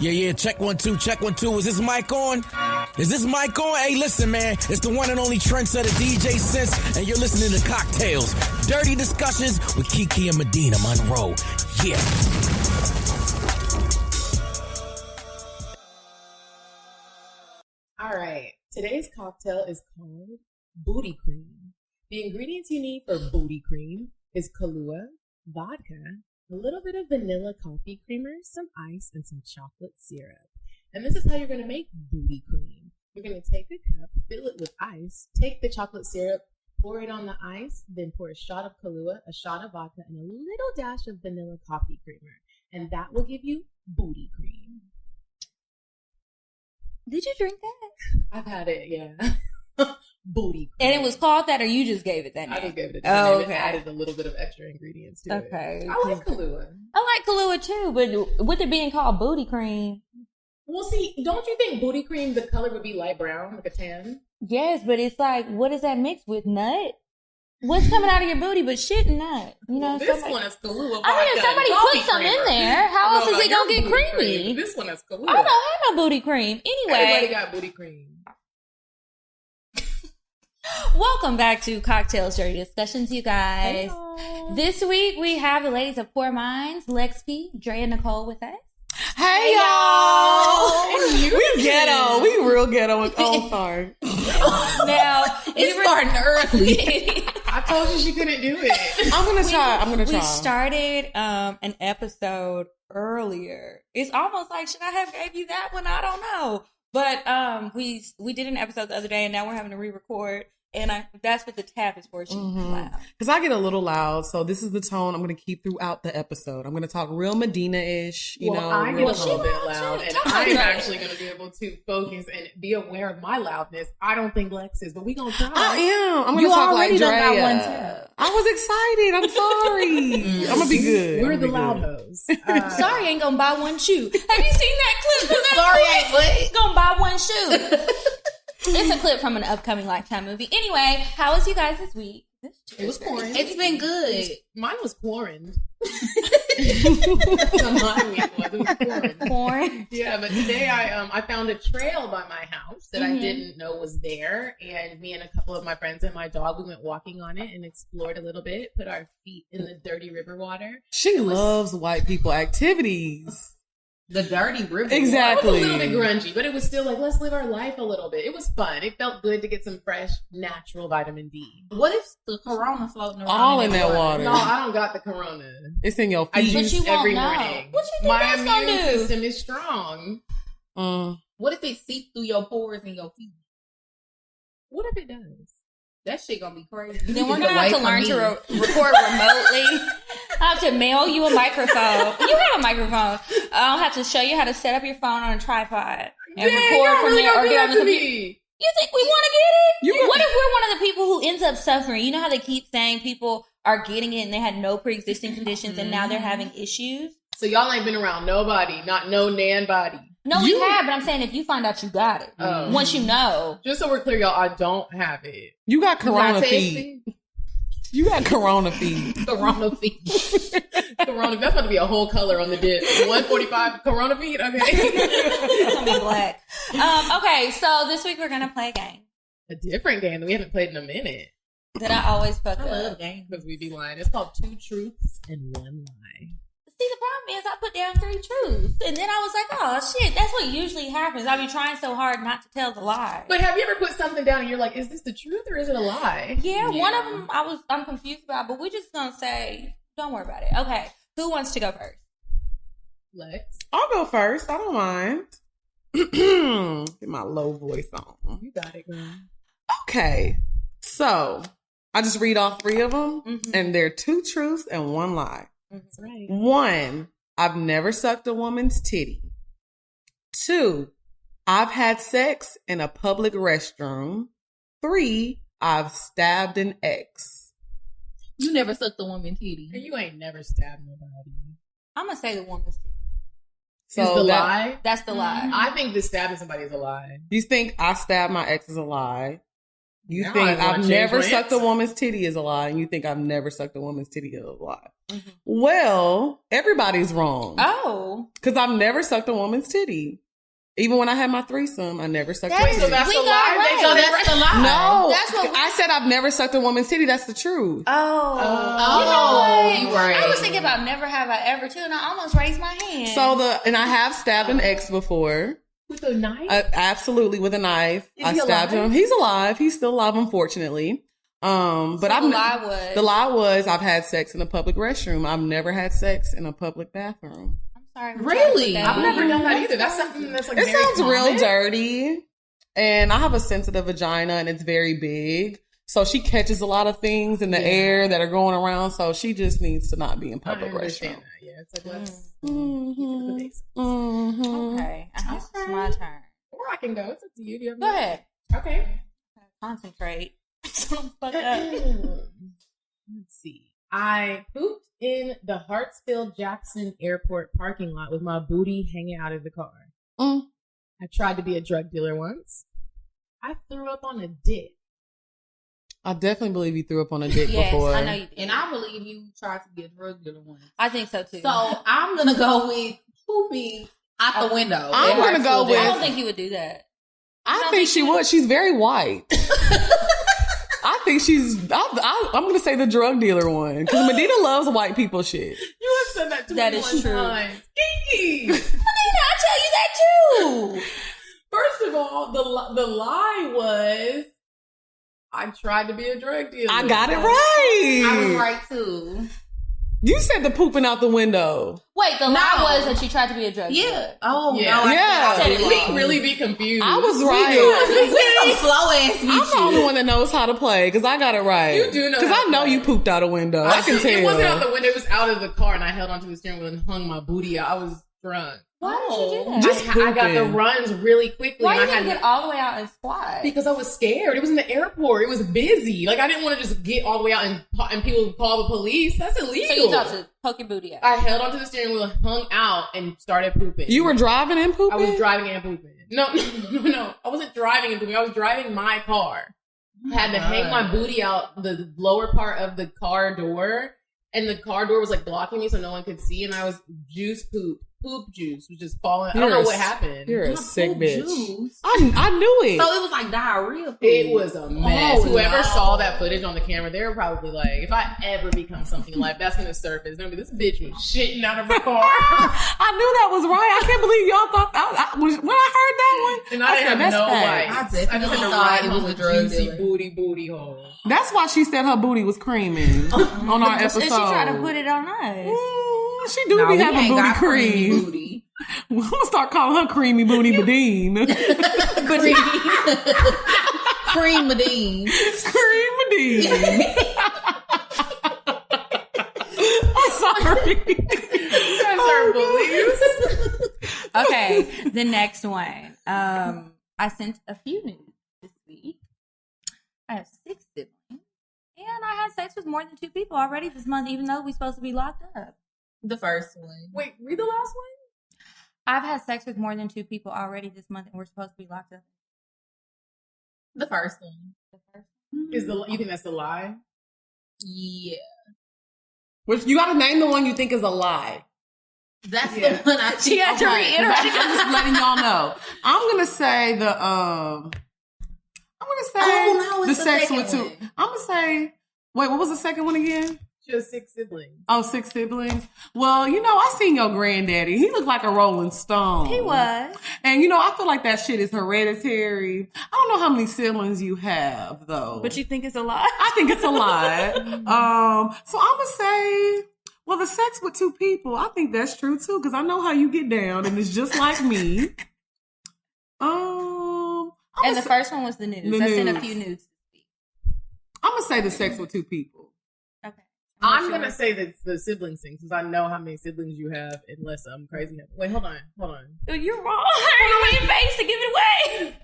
Yeah, check 1 2, check 1 2. Is this mic on? Is this mic on? Hey, listen, man. It's the one and only trendsetter DJ Sense, and you're listening to Cocktails. Dirty discussions with Kiki and Medina Monroe. Yeah. All right. Today's cocktail is called Booty Cream. The ingredients you need for Booty Cream is Kahlua, vodka, a little bit of vanilla coffee creamer, some ice, and some chocolate syrup. And this is how you're going to make Booty Cream. You're going to take a cup, fill it with ice, take the chocolate syrup, pour it on the ice, then pour a shot of Kahlua, a shot of vodka, and a little dash of vanilla coffee creamer. And that will give you Booty Cream. Did you drink that? I've had it, yeah. Booty Cream. And it was called that, or you just gave it that name? I just gave it a name. Oh, okay. It added a little bit of extra ingredients to it. Okay. I like Kahlua. I like Kahlua too, but with it being called Booty Cream. Well, see, don't you think Booty Cream, the color would be light brown, like a tan? Yes, but it's like, what is that mixed with? Nut? What's coming out of your booty but shit and nut? You know, this one is Kahlua. I mean, if somebody put some in there, how else is it going to get creamy? Cream. This one is Kahlua. I don't have no booty cream. Anyway. Everybody got Booty Cream. Welcome back to Cocktails Dirty Discussions, you guys. Hello. This week we have the ladies of Poor Minds, Lexi, Drea Nicole with us. Hey y'all! We ghetto. We real ghetto. Oh, sorry. Now It's starting early. I told you she couldn't do it. I'm gonna try. We started an episode earlier. It's almost like, should I have gave you that one? I don't know. But we did an episode the other day, and now we're having to re-record. And that's what the tap is for. She's loud. Because I get a little loud, so this is the tone I'm going to keep throughout the episode. I'm going to talk real Medina-ish, you know. I get a little bit loud, loud, too. and Come on, I'm Drea. actually going to be able to focus and be aware of my loudness. I don't think Lex is, but we going to try. I am. I'm going to You talk like already done got Drea. one, too. I was excited. I'm sorry. I'm going to be good. We're I'm the gonna loud be good. hoes. Sorry, ain't gonna buy one shoe. Have you seen that clip? Sorry, ain't what? Gonna buy one shoe. It's a clip from an upcoming Lifetime movie. Anyway, how was you guys this week? It was quarantined. It's been good. Mine was quarantined. So mine week was. It was quarantined. Porn. Yeah, but today I found a trail by my house that I didn't know was there, and me and a couple of my friends and my dog, we went walking on it and explored a little bit, put our feet in the dirty river water. She loves white people activities. The dirty river. Exactly. It was a little bit grungy, but it was still like, let's live our life a little bit. It was fun. It felt good to get some fresh, natural vitamin D. What if the corona floating around? All in that water. No, I don't got the corona. It's in your I feet. But juice you won't every know. morning. What you think My that's gonna immune do? system is strong. What if it seeps through your pores and your feet? What if it does? That shit gonna be crazy. Then we're gonna have to learn to record remotely. I have to mail you a microphone. You have a microphone. I'll have to show you how to set up your phone on a tripod and record from there or get on the computer. You think we want to get it? What if we're one of the people who ends up suffering? You know how they keep saying people are getting it and they had no pre-existing conditions and now they're having issues? So y'all ain't been around nobody, not no nan body. No, we have, but I'm saying if you find out you got it, once you know. Just so we're clear, y'all, I don't have it. You got corona Not feed. You got corona feed. Corona feed. Corona. That's about to be a whole color on the dip. 145 Corona feed. Okay. It's gonna be black. Okay, so this week we're gonna play a game A different game that we haven't played in a minute that I always fuck I up. love games. because we be lying. It's called Two Truths and One Lie. See, the problem is I put down 3 truths. And then I was like, oh, shit, that's what usually happens. I be trying so hard not to tell the lie. But have you ever put something down and you're like, is this the truth or is it a lie? Yeah, one of them I'm confused about, but we're just going to say, don't worry about it. Okay, who wants to go first? Lex. I'll go first. I don't mind. Get my low voice on. You got it, girl. Okay. So, I just read all 3 of them, and they're 2 truths and 1 lie. That's right. 1, I've never sucked a woman's titty. 2, I've had sex in a public restroom. 3, I've stabbed an ex. You never sucked a woman's titty. And you ain't never stabbed nobody. I'm going to say the woman's titty. So is the lie? That's the lie. I think the stabbing somebody is a lie. You think I stabbed my ex is a lie? You Now think I wanna I've change never my sucked answer. a woman's titty is a lie, and you think I've never sucked a woman's titty is a lie. Well, everybody's wrong. Oh. No. Because I've never sucked a woman's titty. Even when I had my threesome, I never sucked a That woman's is- titty. that's we a got lie. right. So that's the lie. No, That's what we- I said I've never sucked a woman's titty. That's the truth. Oh. Oh, You know what? you right. I was thinking about never have I ever too, and I almost raised my hand. And I have stabbed an ex before. With a knife? Absolutely, with a knife. Is I he stabbed alive? him. He's alive. He's still alive, unfortunately. But So I've the lie was- the lie was I've had sex in a public restroom. I've never had sex in a public bathroom. I'm sorry. Really? I've never done that either. That's something that's like It very sounds real common. dirty, and I have a sensitive vagina, and it's very big. So she catches a lot of things in the air that are going around. So she just needs to not be in I public understand restroom. that. Yeah, it's like let's Mhm. keep it to the basics. Mhm. Okay. I guess it's my turn. Or I can go. It's up to you. Do you have Go ahead. Okay. Concentrate. Don't fuck up. Let's see. I pooped in the Hartsfield Jackson Airport parking lot with my booty hanging out of the car. Mm. I tried to be a drug dealer once. I threw up on a dick. I definitely believe you threw up on a dick Yes, before. I know you did. And I believe you tried to get drug dealer one. I think so too. So I'm gonna go with pooping out the window. I'm gonna go with- I don't think you would do that. I think she would. She's very white. I think she's. I'm going to say the drug dealer one because Medina loves white people shit. You have said that to That me is one true. time. Kiki! Medina, I tell you that too. First of all, the lie was I tried to be a drug dealer. I got it right. I was right too. You said the pooping out the window. Wait, the lie was that she tried to be a drug dealer. Yeah. Oh Yeah. no. Yeah. I said it We wrong. really be confused. I was We right. some slow ass I'm the only bitches. one that knows how to play because I got it right. You do know because how I to know play. you pooped out a window. I can tell. It wasn't out the window. It was out of the car, and I held onto the steering wheel and hung my booty out. I was drunk. Why did you do that? Just I got the pooping. runs really quickly. Why and you I didn't had get all the way out and squat? because I was scared. It was in the airport. It was busy. Like I didn't want to just get all the way out and people would call the police. That's illegal. So you thought to poke your booty out. I held onto the steering wheel, hung out, and started pooping. You were driving and pooping? I was driving and pooping. No. I wasn't driving and pooping. I was driving my car. I had to hang my booty out the lower part of the car door, and the car door was like blocking me so no one could see, and I was poop juice was just falling. I don't know what happened. You're a sick Poop bitch. juice. I knew it. So it was like diarrhea. Poop. It was a mess. Oh, Whoever no. saw that footage on the camera, they were probably like, if I ever become something like that's going to surface, they're going to be, this bitch was shitting out of her car. I knew that was right. I can't believe y'all thought when I heard that one. And I didn't said, have no facts. lights. I just had to thought ride it home was with a drug juicy dealer. booty hole. That's why she said her booty was creaming on our And episode. she tried to put it on us. She do No, be we having ain't booty got creamy cream. booty. I'm gonna start calling her creamy booty Badine. Cream Medine. Cream Badine. I'm sorry. That's our beliefs. Okay, the next one. I sent a few nudes this week. I have 6 siblings. And I had sex with more than 2 people already this month, even though we're supposed to be locked up. The first one. Wait, read the last one? I've had sex with more than 2 people already this month, and we're supposed to be locked up. The first one. You think that's the lie? Yeah. Which you gotta name the one you think is a lie. That's Yeah. the one I think. She had to okay. reiterate. I'm just letting y'all know. I'm gonna say Oh, no, the it's the sex second with 2. one. I'm gonna say, wait, what was the second one again? Just 6 siblings. Oh, 6 siblings. Well, I seen your granddaddy. He looked like a Rolling Stone. He was. And I feel like that shit is hereditary. I don't know how many siblings you have though. But you think it's a lie? I think it's a lot. So I'm gonna say, well, the sex with 2 people, I think that's true too, because I know how you get down, and it's just like me. And the first one was the nudes. The I sent a nudes. few nudes this week. I'm gonna say the sex with 2 people. Okay. I'm going to say that the siblings thing, since I know how many siblings you have, unless I'm crazy. Wait, hold on. Oh, you're wrong. Hold on your face to give it away.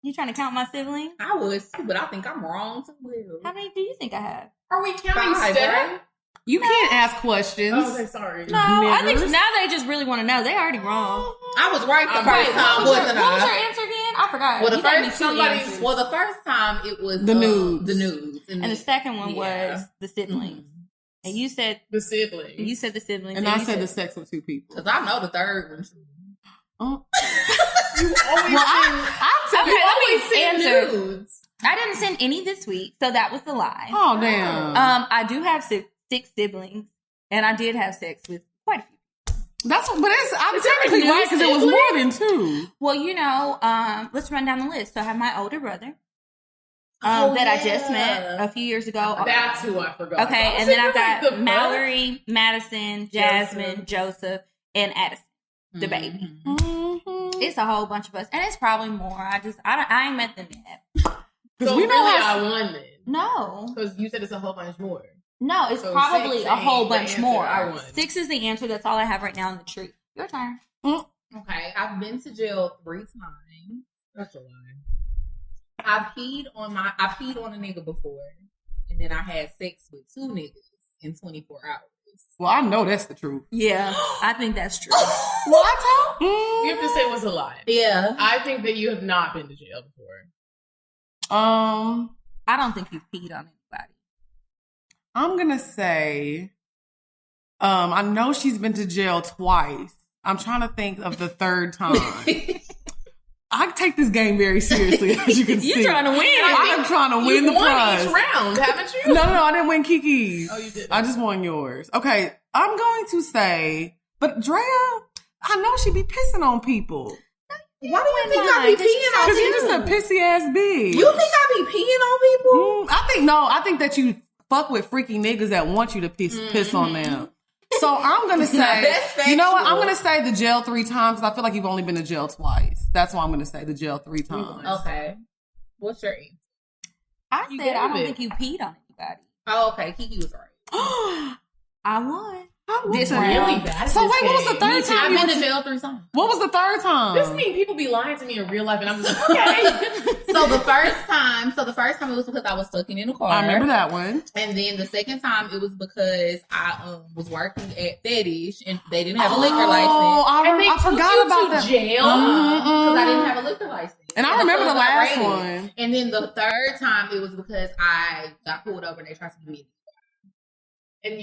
You trying to count my siblings? I was too, but I think I'm wrong too. Well. How many do you think I have? Are we counting 5, Steph? right? You can't ask questions. Oh, okay, sorry. No, I think Niggers. now they just really want to know. They already wrong. I was right the I'm first right. time, What was wasn't your I? answer again? I forgot. Well, the You gave me first 2 answers. Well, the first time it was The nudes. The nudes, And the second one Yeah. was the siblings. And you said The siblings. You said the siblings. And I said the sex with two people. Because I know the third one. You always Okay, let me answer. nudes. I didn't send any this week, so that was the lie. Oh, damn. I do have six siblings, and I did have sex with quite a few. I'm technically right because it was more than two. Well, let's run down the list. So I have my older brother that I just met a few years ago. That's who I forgot. Okay, and then I've got Mallory, Madison, Jasmine, Joseph, and Addison, the baby. Mm-hmm. It's a whole bunch of us, and it's probably more. I ain't met them yet. So we really, I won then. No, Because you said it's a whole bunch more. no, it's So probably six a whole ain't the bunch answer. more. I won. 6 is the answer. That's all I have right now in the tree. Your turn. Okay, I've been to jail 3 times. That's a lie. I peed on a nigga before, and then I had sex with 2 niggas in 24 hours. Well, I know that's the truth. Yeah, I think that's true. What? You have to say it was a lie. Yeah. I think that you have not been to jail before. I don't think you've peed on anybody. I'm gonna say, I know she's been to jail twice. I'm trying to think of the third time. I take this game very seriously, as you can see. You're trying to win. I'm trying to win the won prize. each round, haven't you? No, I didn't win Kiki's. Oh, you did. I just won yours. Okay, I'm going to say, but Drea, I know she be pissing on people. Why do you think I be peeing on Because people? you're just a pissy ass bitch. You think I be peeing on people? I think that you fuck with freaky niggas that want you to piss on them. So I'm going to say, That's you know what? factual. I'm going to say the jail 3 times because I feel like you've only been to jail twice. That's why I'm going to say the jail 3 times. Okay. What's your answer? I You said I gave don't it. think you peed on anybody. Oh, okay. Kiki was right. I won. This round. Really bad. at So this wait, what was the game. third time? I've you been went to to- jail 3 times. What was the third time? This means people be lying to me in real life, and I'm just like, okay. So the first time it was because I was stuck in the car. I remember that one. And then the second time it was because I was working at Fetish and they didn't have a liquor license. And they I took forgot you about to that. jail. Because I didn't have a liquor license. And I remember the club got last raided. one. And then the third time it was because I got pulled over and they tried to give me. And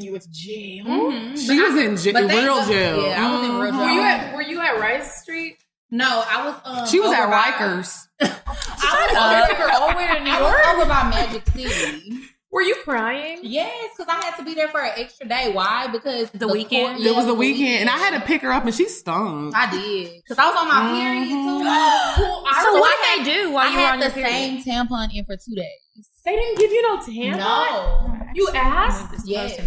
you went to jail. She was in But thank real God- jail. Yeah, I was in real jail. Were you at Rice Street? No, I was. She was over at by- Rikers. I was all the way to New I York? was over by Magic City. Were you crying? Yes, because I had to be there for an extra day. Why? Because The weekend? It was the weekend, and I had to pick her up, and she stunk. I did because I was on my period too. So what did they do while I you were had on the your period? same tampon in for 2 days. They didn't give you no tampon? No. You asked? Yes.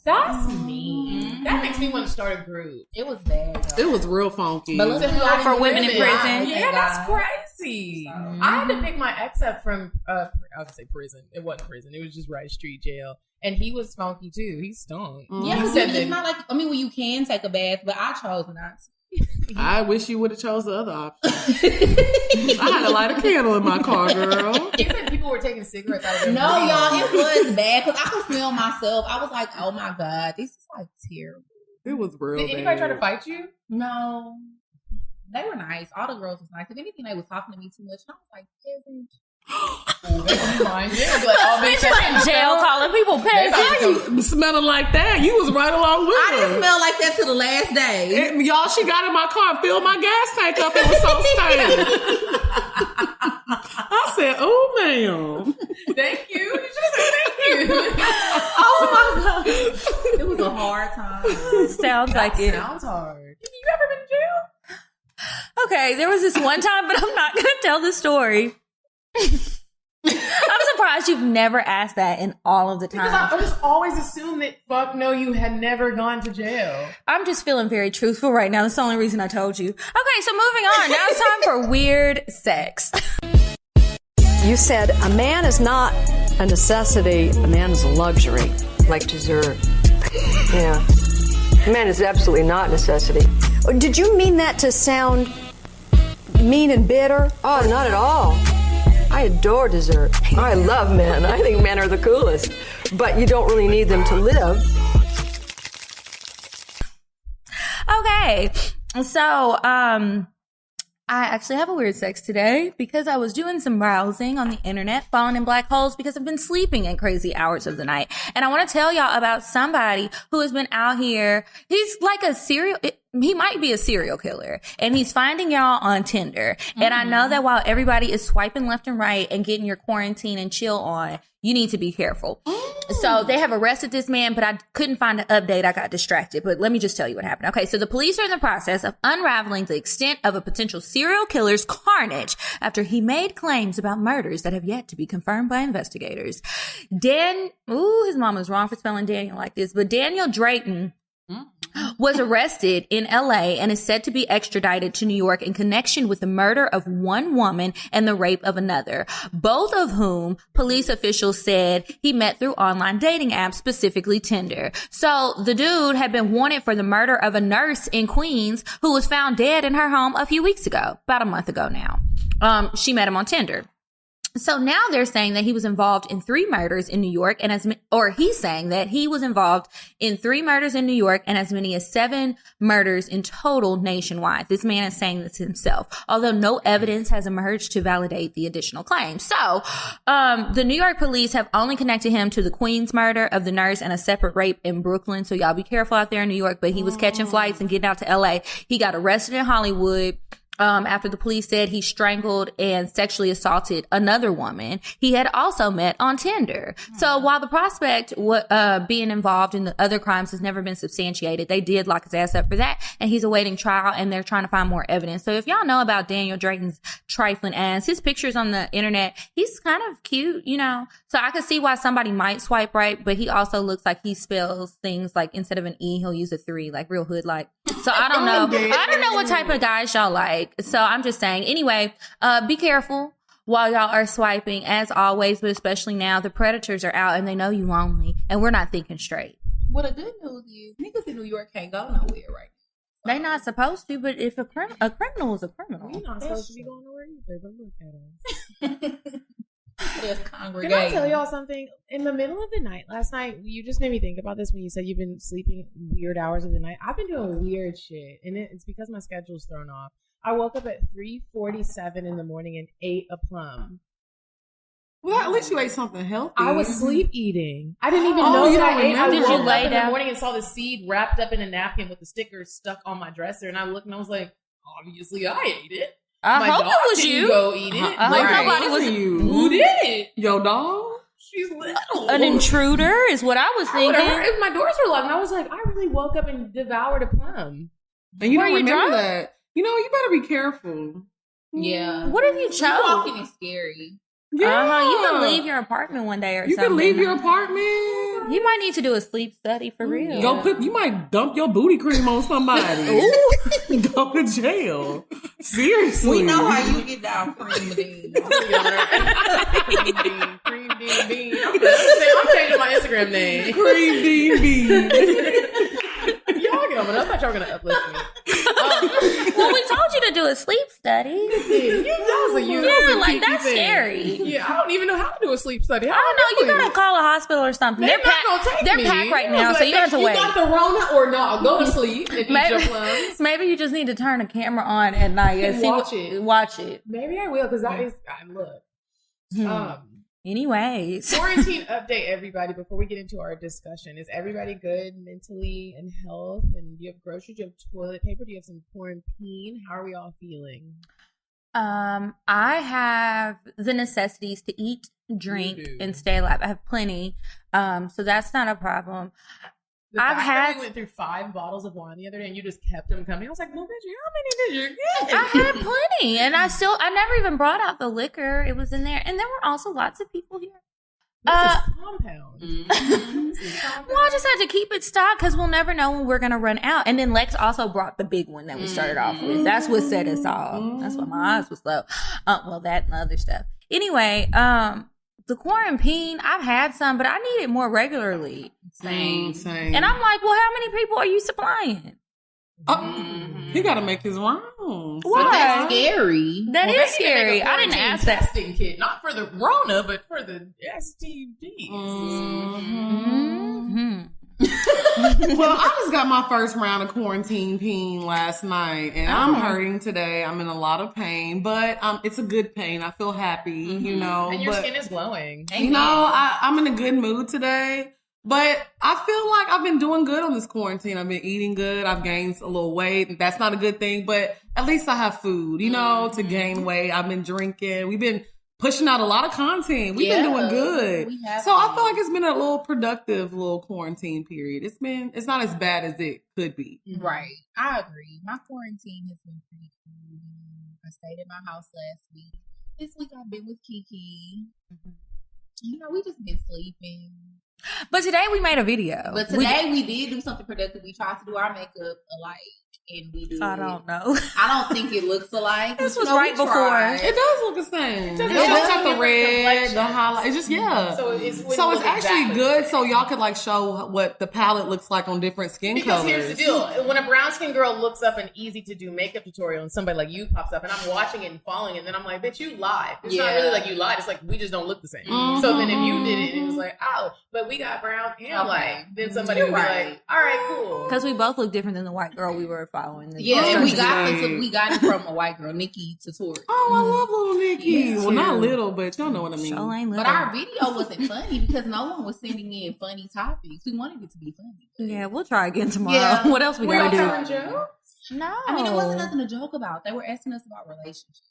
That's mean. That makes me want to start a group. It was bad. Though. It was real funky. But listen, y'all For didn't women in live it. prison? Yeah, that's crazy. I had to pick my ex up from, I was going to say prison. It wasn't prison. It was just Rice Street jail. And he was funky too. He stunk. Yeah, He because said it's that- not like, I mean, well, you can take a bath, but I chose not to. I wish you would have chose the other option. I had to light a candle in my car, girl. He said people were taking cigarettes out of their No, mouth. y'all, it was bad because I could smell myself. I was like, oh my God, this is like terrible. It was real Did anybody try to bad. fight you? No. They were nice. All the girls was nice. If anything, they was talking to me too much. And I was like, peasant. Bitch, you in jail calling people peasants. You smelling like that? You was right along with I her. didn't smell like that till the last day. Y'all, she got in my car and filled my gas tank up. It was so stained. I said, "Oh, ma'am." Thank you. You should say thank you. Oh my God. It was a hard time. Sounds like it. Sounds hard. You ever been in jail? Okay, there was this one time, but I'm not going to tell the story. I'm surprised you've never asked that in all of the Because time. I just always assumed that, fuck no, you had never gone to jail. I'm just feeling very truthful right now. That's the only reason I told you. Okay, so moving on. Now it's time for weird sex. You said a man is not a necessity, a man is a luxury. Like dessert. Yeah. A man is absolutely not a necessity. Did you mean that to sound mean and bitter? Oh, not at all. I adore dessert. I love men. I think men are the coolest. But you don't really need them to live. Okay, so I I actually have a weird sex today because I was doing some browsing on the internet, falling in black holes because I've been sleeping in crazy hours of the night. And I want to tell y'all about somebody who has been out here. He's like he might be a serial killer, and he's finding y'all on Tinder. And I know that while everybody is swiping left and right and getting your quarantine and chill on, you need to be careful. So they have arrested this man, but I couldn't find an update. I got distracted, but let me just tell you what happened. Okay, so the police are in the process of unraveling the extent of a potential serial killer's carnage after he made claims about murders that have yet to be confirmed by investigators. His mom was wrong for spelling Daniel like this, but Daniel Drayton was arrested in LA and is said to be extradited to New York in connection with the murder of one woman and the rape of another, both of whom police officials said he met through online dating apps, specifically Tinder. So the dude had been wanted for the murder of a nurse in Queens who was found dead in her home a few weeks ago, about a month ago now. She met him on Tinder. So now they're saying that he was involved in 3 murders in New York, and he's saying that he was involved in 3 murders in New York and as many as 7 murders in total nationwide. This man is saying this himself, although no evidence has emerged to validate the additional claims. So, the New York police have only connected him to the Queens murder of the nurse and a separate rape in Brooklyn. So y'all be careful out there in New York, but he was catching flights and getting out to LA. He got arrested in Hollywood. After the police said he strangled and sexually assaulted another woman he had also met on Tinder. So while the prospect being involved in the other crimes has never been substantiated, they did lock his ass up for that, and he's awaiting trial, and they're trying to find more evidence. So if y'all know about Daniel Drayton's trifling ass, his pictures on the internet, he's kind of cute, you know. So I could see why somebody might swipe right, but he also looks like he spells things like instead of an E, he'll use a 3, like real hood-like. So I don't know. I don't know what type of guys y'all like. So I'm just saying. Anyway, be careful while y'all are swiping, as always, but especially now. The predators are out and they know you lonely, and we're not thinking straight. Well, the good news is niggas in New York can't go nowhere right now. They not supposed to, but if a criminal is a criminal. We're not supposed to be going nowhere either, but look at us. Can I tell y'all something? In the middle of the night, last night, you just made me think about this when you said you've been sleeping weird hours of the night. I've been doing weird shit, and it's because my schedule's thrown off. I woke up at 3:47 in the morning and ate a plum. Well, at least you ate something healthy. I was sleep eating. I didn't even know that I ate. I Did woke you lay up in down? the morning and saw the seed wrapped up in a napkin with the sticker stuck on my dresser, and I looked and I was like, obviously I ate it. I hope it was didn't you. Go eat it. I hope nobody was you. Who did it? Your dog? She's little. An intruder is what I was thinking. If my doors were locked, and I was like, I really woke up and devoured a plum. And you Were don't you remember drunk? that. You know, you better be careful. Yeah. What if you chose? Walking is scary. Yeah. You can leave your apartment one day or You something. can leave your apartment. You might need to do a sleep study for real. You might dump your booty cream on somebody. Go to jail. Seriously. We know how you get down, cream bean. Cream bean. I'm changing my Instagram name. Cream bean. Y'all get over it. I thought y'all were gonna uplift me. Well, we told you to do a sleep study. That's scary. Yeah, I don't even know how to do a sleep study. I don't know. You gotta call a hospital or something. They're not gonna take They're me. packed right now, so you have to wait. You got the Rona or no? Go to sleep and eat your plums. Maybe you just need to turn a camera on at night and watch it. Maybe I will, because that is. Look. Anyways, Quarantine update, everybody, before we get into our discussion. Is everybody good mentally and health? And do you have groceries? Do you have toilet paper? Do you have some quarantine? How are we all feeling? I have the necessities to eat, drink, and stay alive. I have plenty. So that's not a problem. We went through 5 bottles of wine the other day, and you just kept them coming. I was like, well, bitch, how many did you get? I had plenty, and I never even brought out the liquor. It was in there, and there were also lots of people here. This is compound. Well, I just had to keep it stocked because we'll never know when we're going to run out. And then Lex also brought the big one that we started off with. That's what set us off. That's why my eyes was low. Well, that and other stuff. Anyway, the quaranpeen, I've had some, but I need it more regularly. Same. And I'm like, well, how many people are you supplying? He got to make his rounds. Why? That's scary. That is scary. I didn't ask that. Testing kit, not for the Rona, but for the STDs. Well, I just got my first round of quarantine peen last night, and I'm hurting today. I'm in a lot of pain, but it's a good pain. I feel happy, you know. And your skin is glowing. You know, I'm in a good mood today. But I feel like I've been doing good on this quarantine. I've been eating good. I've gained a little weight. That's not a good thing, but at least I have food, you know, to gain weight. I've been drinking. We've been pushing out a lot of content. We've been doing good. So I feel like it's been a little productive little quarantine period. It's not as bad as it could be. Right. I agree. My quarantine has been pretty cool. I stayed at my house last week. This week I've been with Kiki. You know, we just been sleeping. But today we made a video. But today we did do something productive. We tried to do our makeup alike. And we do. I don't know. I don't think it looks alike. This was right before. It does look the same. It just got the red, the highlight. It's just, So it's actually good so y'all could like show what the palette looks like on different skin colors. Because here's the deal. When a brown skin girl looks up an easy to do makeup tutorial and somebody like you pops up and I'm watching it and following it, and then I'm like, bitch, you lied. It's not really like you lied. It's like we just don't look the same. So then if you did it, it was like, oh, but we got brown and light. Then somebody would be like, all right, cool. Because we both look different than the white girl we were following. And we got it from a white girl, Nikki Tutorial. Oh, I love little Nikki. Well, not little, but y'all know what I mean. But our video wasn't funny because no one was sending in funny topics. We wanted it to be funny. Yeah, we'll try again tomorrow. Yeah. What else we gotta do? Telling jokes? No. I mean, it wasn't nothing to joke about. They were asking us about relationships.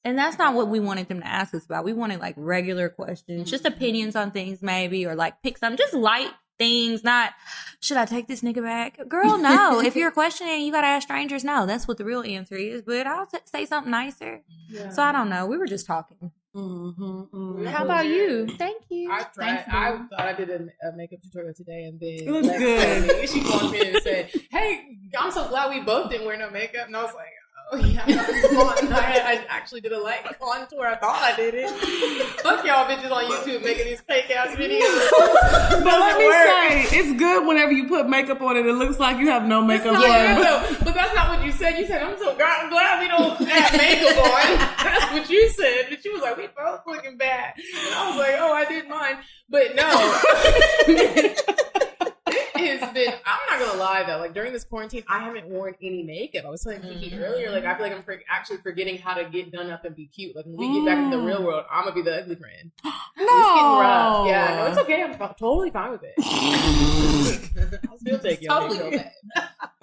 And that's not what we wanted them to ask us about. We wanted like regular questions, just opinions on things maybe, or like pick some, just light things, not, should I take this nigga back? Girl, no. If you're questioning, you gotta ask strangers. No, that's what the real answer is. But I'll say something nicer. Yeah. So I don't know. We were just talking. How about you? Thank you. I tried. I thought I did a makeup tutorial today, and then it looks good. She walked in and said, "Hey, I'm so glad we both didn't wear no makeup." And I was like, oh yeah, I actually did a light contour. I thought I did it. Fuck y'all bitches on YouTube making these fake ass videos. But let me say, it's good whenever you put makeup on it. It looks like you have no makeup on. But that's not what you said. You said, I'm glad we don't have makeup on. That's what you said. But you was like, we both looking bad. And I was like, oh, I did mine. But no. It's been, I'm not gonna lie though, like during this quarantine I haven't worn any makeup. I was telling Kiki earlier, like I feel like I'm actually forgetting how to get done up and be cute. Like when we get back to the real world, I'm gonna be the ugly friend. No, it's getting rough. Yeah, no, it's okay. I'm totally fine with it. I'll still take you. Totally okay.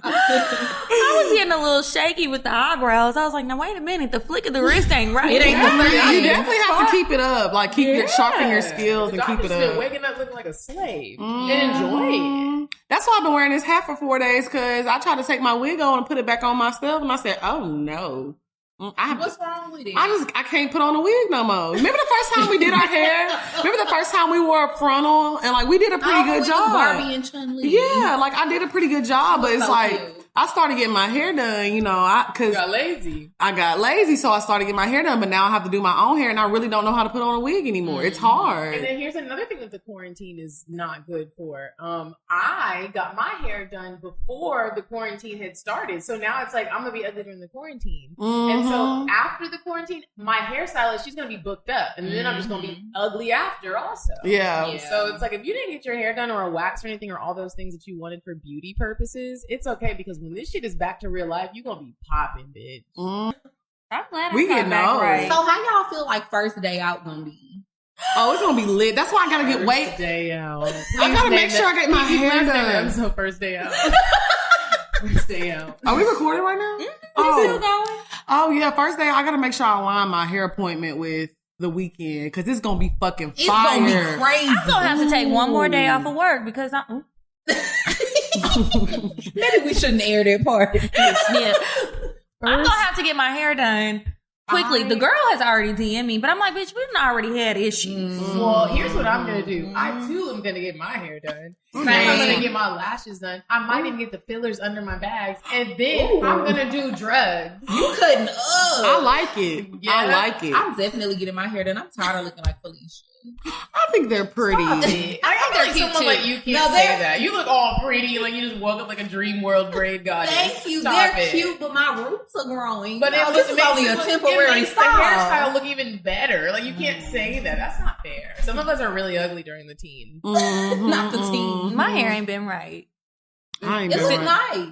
I was getting a little shaky with the eyebrows. I was like, now wait a minute, the flick of the wrist ain't right. It ain't You definitely have to keep it up. Like sharpen your skills and keep it up. Been waking up looking like a slave and enjoy it. That's why I've been wearing this hat for 4 days, because I tried to take my wig on and put it back on myself, and I said, oh no. What's wrong with it? I can't put on a wig no more. Remember the first time we did our hair? Remember the first time we wore a frontal? And like we did a pretty good job. Barbie and Chun-Li. Yeah, like I did a pretty good job, but it's so like cute. I started getting my hair done, you know, because got lazy. I got lazy, so I started getting my hair done, but now I have to do my own hair, and I really don't know how to put on a wig anymore. It's hard. And then here's another thing that the quarantine is not good for. I got my hair done before the quarantine had started, so now it's like I'm gonna be ugly during the quarantine, and so after the quarantine, my hairstylist, she's gonna be booked up, and then I'm just gonna be ugly after also. Yeah. So it's like if you didn't get your hair done or a wax or anything or all those things that you wanted for beauty purposes, it's okay, because when this shit is back to real life, you're gonna be popping, bitch. I'm glad we get back right. So how y'all feel like first day out gonna be? Oh, it's gonna be lit. That's why I gotta get weight. Day out. I gotta make sure I get my hair done. So first day out. First day out. Are we recording right now? Still going? Oh yeah, first day. I gotta make sure I align my hair appointment with the weekend, because it's gonna be fucking fire. It's gonna be crazy. I'm gonna have to take one more day off of work because maybe we shouldn't air that part. Yeah. I'm gonna have to get my hair done quickly. The girl has already DM'd me, but I'm like, bitch, we've already had issues. Well, here's what I'm gonna do. I too am gonna get my hair done. I'm gonna get my lashes done. I might even get the fillers under my bags, and then I'm gonna do drugs. You couldn't. I like it. Yeah, I like it. I'm definitely getting my hair done. I'm tired of looking like Felicia. I think they're pretty. I think they're cute, someone too. like you can't say that. You look all pretty, like you just woke up like a dream world braid goddess. Thank you. Stop They're it. cute, but my roots are growing. But this is only a temporary it makes style. the hairstyle look even better. Like you can't say that. That's not fair. Some of us are really ugly during the teen. Not the teen. My hair ain't been right. I ain't It looks doing it. nice.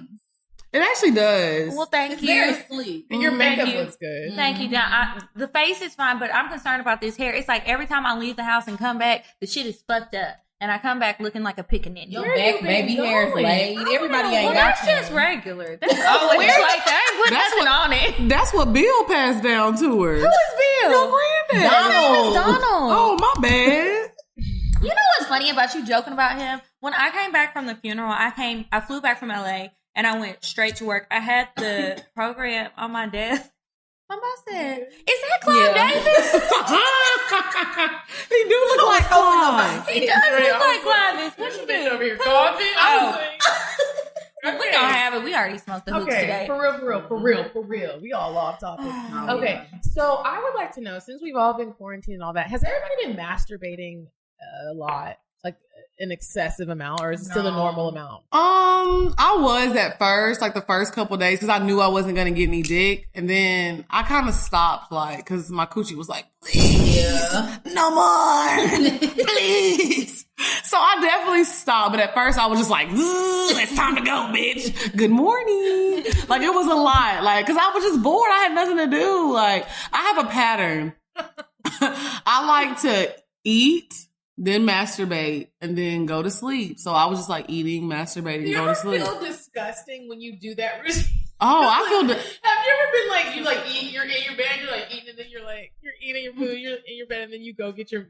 It actually does. Well, thank It's you. very sleek. And your Thank makeup you. looks good. Thank you, John. The face is fine, but I'm concerned about this hair. It's like every time I leave the house and come back, the shit is fucked up. And I come back looking like a pickaninny. Your Where back you been baby hair is going? laid. Everybody ain't Well, got that's that. just regular. That's always like that. I ain't put That's nothing on it. That's what Bill passed down to her. Who is Bill? Your granddad. Donald. Donald. Oh, my bad. You know what's funny about you joking about him? When I came back from the funeral, I flew back from LA and I went straight to work. I had the program on my desk. My boss said, "Is that Clive Davis?" He do look like Clive. He does look like Clive. What you Bitch do? over here coughing. I was like, We don't have it. We already smoked the hooks okay, today. for real. We all off topic. Okay, so I would like to know, since we've all been quarantined and all that, has everybody been masturbating a lot, like an excessive amount, or is it still a normal amount? I was at first, like the first couple days, because I knew I wasn't gonna get any dick, and then I kind of stopped, like, because my coochie was like, please, no more, please. So I definitely stopped, but at first I was just like, it's time to go, bitch. Good morning. Like, it was a lot, like, because I was just bored. I had nothing to do. Like, I have a pattern. I like to eat, then masturbate, and then go to sleep. So I was just like eating, masturbating, Do you go ever to sleep. feel disgusting when you do that routine? Oh, I feel Have you ever been like, you like eat, you're in your bed, you're like eating, and then you're eating your food, you're in your bed, and then you go get your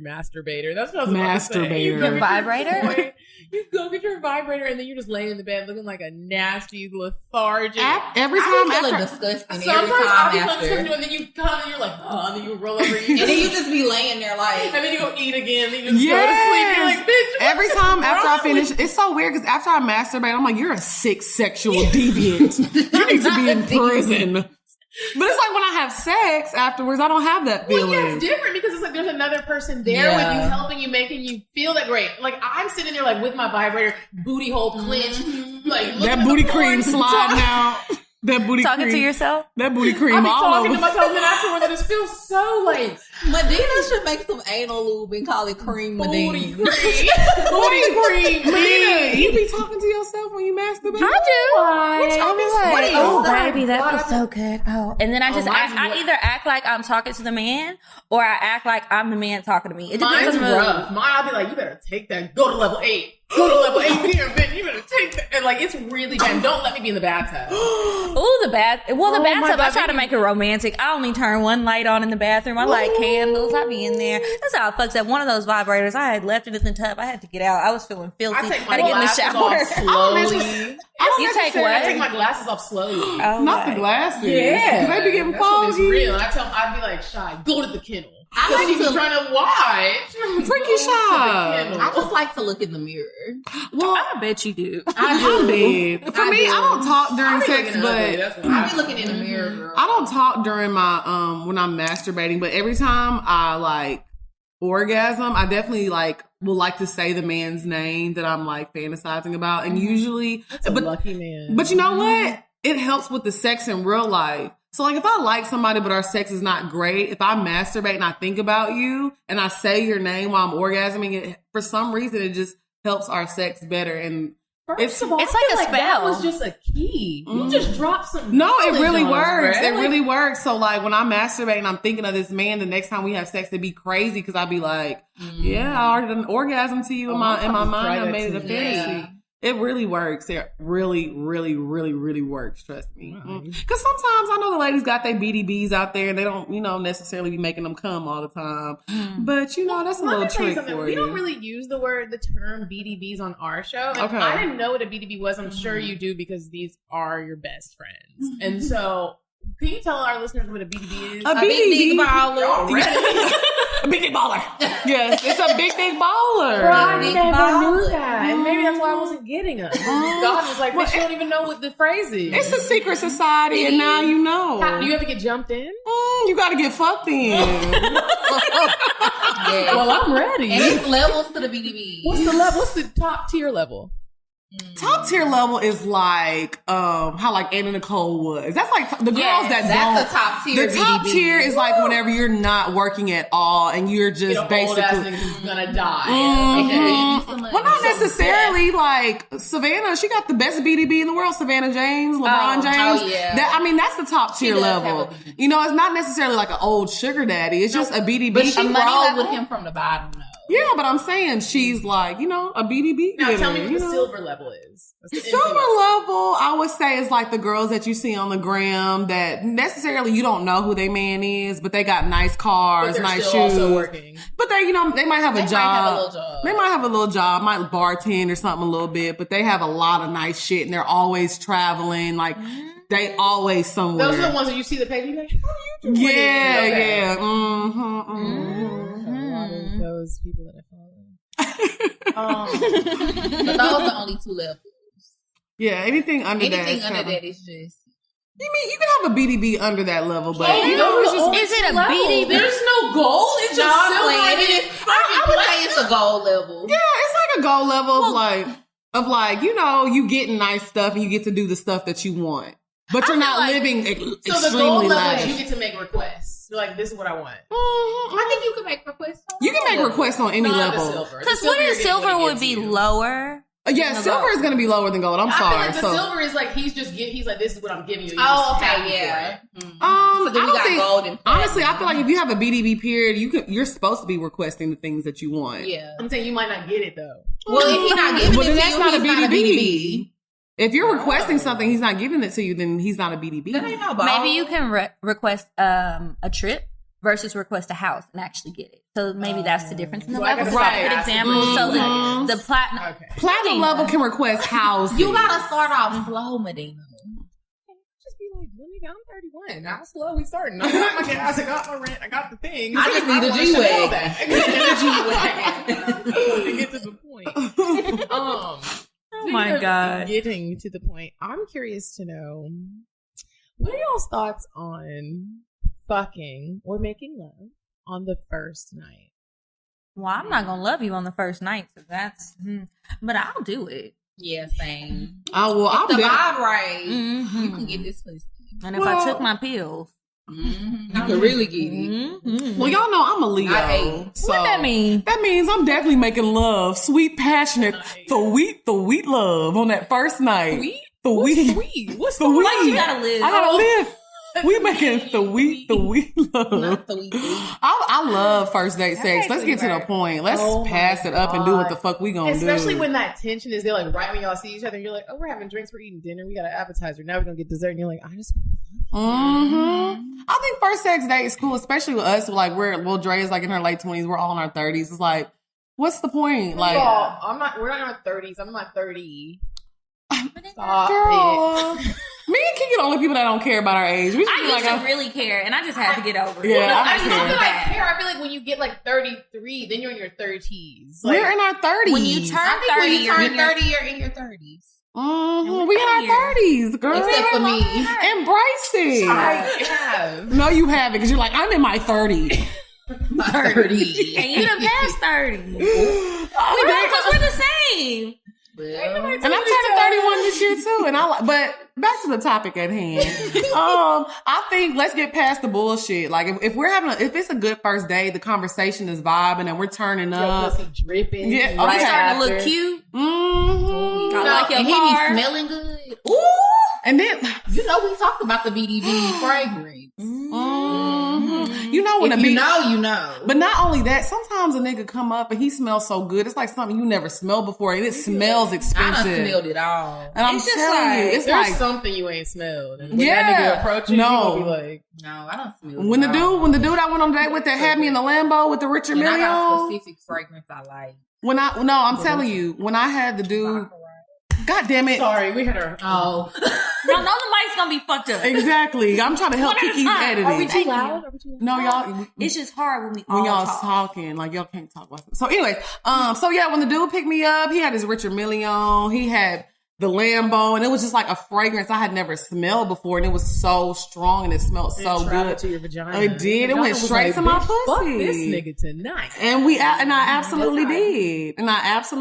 masturbator. That's what I was about to say. Masturbator. You go Your get vibrator? toy, you go get your vibrator, and then you're just laying in the bed looking like a nasty, lethargic. every I time be feeling after, disgusting Sometimes every I'll time be after. coming to, and then you come, and you're like, oh, and then you roll over, and And then you just be laying there like, and then you go eat again, and then you just go to sleep. You're like, bitch. Every what's time after I wrong finish, with it's so weird because after I masturbate, I'm like, you're a sick sexual deviant. You need to be in prison. But it's like when I have sex afterwards, I don't have that feeling. Well, yeah, it's different because it's like there's another person there with you, helping you, making you feel that great. Like I'm sitting there, like with my vibrator, booty hole clenched, like looking That at booty the porn, cream sliding out. That booty Talking cream. to yourself? That booty cream I be all talking over. to myself, and afterwards, it just feels so like Medina should make some anal lube and call it cream booty Medina. cream, booty cream. Medina, you be talking to yourself when you masturbate? I do. I'll be like, What oh, baby, that was so good. Oh, and then I just I either act like I'm talking to the man, or I act like I'm the man talking to me. It depends Mine's on the mood. rough. Mine, I'll be like, you better take that. Go to level 8. Go to level 8 here, bitch. You better take that. And like, it's really bad. Don't let me be in the bathtub. Ooh, the bathtub. my I God, try to make it romantic. I only turn one light on in the bathroom. I light candles. I be in there. That's how it fucks up. One of those vibrators, I had left it in the tub. I had to get out. I was feeling filthy. I take my had to get in the glasses shower. off slowly. You take what? I take my glasses off slowly. Oh, Not the right. glasses. Yeah, Because they be getting that's when it's foggy. real. And I'd be like, Shy, go to the kennel. I Because like he's to- trying to watch. Freaky Go to the Shy. kennel. I just like to look in the mirror. Well, I bet you do. I did. For I me, do. I don't talk during I be sex, looking ugly, but that's what I be looking in the mirror, girl. I don't talk during my when I'm masturbating, but every time I like orgasm, I definitely like will like to say the man's name that I'm like fantasizing about, and usually, That's a lucky man. but you know what? It helps with the sex in real life. So like if I like somebody but our sex is not great, if I masturbate and I think about you and I say your name while I'm orgasming, it for some reason it just helps our sex better. And First of all, it's I feel like a that spell. was just a key. You just dropped some. no, it knowledge really on us, works. bruh. It Like, really works. So like when I masturbate and I'm thinking of this man, the next time we have sex, it'd be crazy because I'd be like, yeah, I already done an orgasm to you in my I'm mind. try I that made it a too. fantasy. Yeah. It really works. It really, really, really, really works. Trust me. Because sometimes I know the ladies got their BDBs out there and they don't, necessarily be making them come all the time. But that's a Let little me tell you trick something. for We you. don't really use the term BDBs on our show. And Okay. I didn't know what a BDB was. I'm sure you do because these are your best friends. And so, can you tell our listeners what a BDB is? A BDB. Already. A big baller. Yes, it's a big baller. Bro, I Big never baller. knew that. And maybe that's why I wasn't getting them. God was like, bitch, you don't even know what the phrase is. It's a secret society, and now you know. Do you ever get jumped in? You gotta get fucked in. Yeah. Well, I'm ready. And it's levels to the BDB. What's the level? What's the top tier level? Top tier level is like how like Drea Nicole was. That's like the girls that That's don't. the top tier. The top BDB. tier is like whenever you're not working at all and you're just Old ass basically. niggas who's gonna die. Mhm. Well, not necessarily. Like Savannah, she got the best BDB in the world. Savannah James, LeBron James. Oh, yeah. That's the top tier does level. have a BDB. You know, it's not necessarily like an old sugar daddy. It's just a BDB. But she money rolled level? with him from the bottom, though. Yeah, but I'm saying she's like, you know, a BDB. Now tell me getter, what you the know? silver level is. What's the Silver infinite? level, I would say, is like the girls that you see on the gram that necessarily you don't know who their man is, but they got nice But cars, they're nice still shoes. also working. But they, you know, they might have a They might job. have a little job. They might have a little job, might bartend or something a little bit, but they have a lot of nice shit and they're always traveling. Like, they always somewhere. Those are the ones that you see the page, you're like, how are you doing? Yeah, Okay. yeah. Mm-hmm, mm-hmm. A lot of those people that I follow. But those are the only two levels. Yeah, anything under that. Anything is under kinda- that is just. You mean you can have a BDB under that level, but Oh, you know, it's just Is it a BDB? There's no goal. It's just I'm silver. playing. and It is. I would say it's a gold level. yeah, it's like a goal level of like you know, you getting nice stuff and you get to do the stuff that you want, but you're not living So the goal extremely level lavish. is you get to make requests. You're like, this is what I want. I think you can make requests. On You can make requests on any Not the level. silver. Because The silver what you're if getting silver what he would gives be you. lower? Yeah, than silver gold? is going to be lower than gold. I'm I feel sorry. like the So, silver is like he's like, this is what I'm giving you. You Oh, just happy okay, yeah. for it. I So then we don't got think, gold and honestly, I platinum. feel like if you have a BDB period, you're supposed to be requesting the things that you want. Yeah. I'm saying you might not get it though. Well, if he's not giving Well, it then to that's you, not a he's not a BDB. BDB. If you're requesting something, he's not giving it to you, then he's not a BDB. That ain't no ball. Maybe you can request a trip versus request a house and actually get it. So maybe that's the difference in the So I levels. gotta Right. say Good ask example. them. So Mhm. the platinum. Okay. Platinum level can request housing. You gotta start off slow, Medina. Just be like, well, nigga, I'm 31. How slow we starting? I got my gas, I got my rent, I got the thing. I just need a wanna G-Wagon. show that. I need a G-Wagon. To get to the point. Oh my God. Getting to the point. I'm curious to know, what are y'all's thoughts on fucking or making love on the first night? Well, I'm not gonna love you on the first night, so that's. But I'll do it. Yeah, same. Oh, well, If the I'm vibe right, Mhm. you can get this pussy. And if I took my pills, You can really get it. mm-hmm. Well, y'all know I'm a Leo. I hate. So What that mean? That means I'm definitely making love, sweet, passionate, sweet love on that first night. Sweet? Sweet. Sweet. What's Sweet. Like you gotta live. I gotta live. We making sweet love. Not the week. I love first date sex. Let's get to the point. Let's Oh pass my it up and do what the God. fuck we gonna Especially do. when that tension is there, like right when y'all see each other, and you're like, oh, we're having drinks, we're eating dinner, we got an appetizer, now we're gonna get dessert, and you're like, I just I think first sex date is cool, especially with us. Like Dre is like in her late 20s. We're all in our 30s. It's like, what's the point? Like, we're not in our 30s, I'm in my 30s. girl, me and Kiki are the only people that don't care about our age. We I just used be to really care, and I just had to get over it. Yeah, I I feel care. like when you get like 33, then you're in your 30s. Like, we're in our 30s. When you turn I think 30, when you you're turn in your 30, you're in your 30s. We in our 30s, girl. Except for me. Embrace it. I have. No, you haven't, because you're like, I'm in my 30s. 30. and you done past 30. We both, because we're the same. And I'm turning 31 this year too. And but back to the topic at hand. I think let's get past the bullshit. Like if we're if it's a good first day, the conversation is vibing and we're turning Your up. pussy dripping. Yeah, You okay. starting to look cute. Mm-hmm. I like your and he car. be smelling good. Ooh. And then You know, we talked about the BDB fragrance. you know when If a you beat. know, you know. But not only that, sometimes a nigga come up and he smells so good. It's like something you never smelled before, and it smells I expensive. done smelled it all. And I'm It's just telling you, like- it's There's like something you ain't smelled. And when Yeah. that nigga approach you, No. you gonna be like, No, I don't smell it when the all. dude I went on a date with that had me in the Lambo with the Richard And I Mille got a on. specific fragrance I like. I'm telling you, when I had the dude, God damn it. sorry, we had our. Oh. Y'all know the mic's gonna be fucked up. Exactly. I'm trying to help One at a Kiki's time. editing. Are we too loud? No, y'all. It's just hard when we all y'all talk. talking, like y'all can't talk about. So, anyways, so yeah, when the dude picked me up, he had his Richard Mille on. He had the Lambo, and it was just like a fragrance I had never smelled before, and it was so strong, and it smelled so good. To your vagina. It did. It went straight to my pussy. Fuck this nigga tonight. And I absolutely did. And that's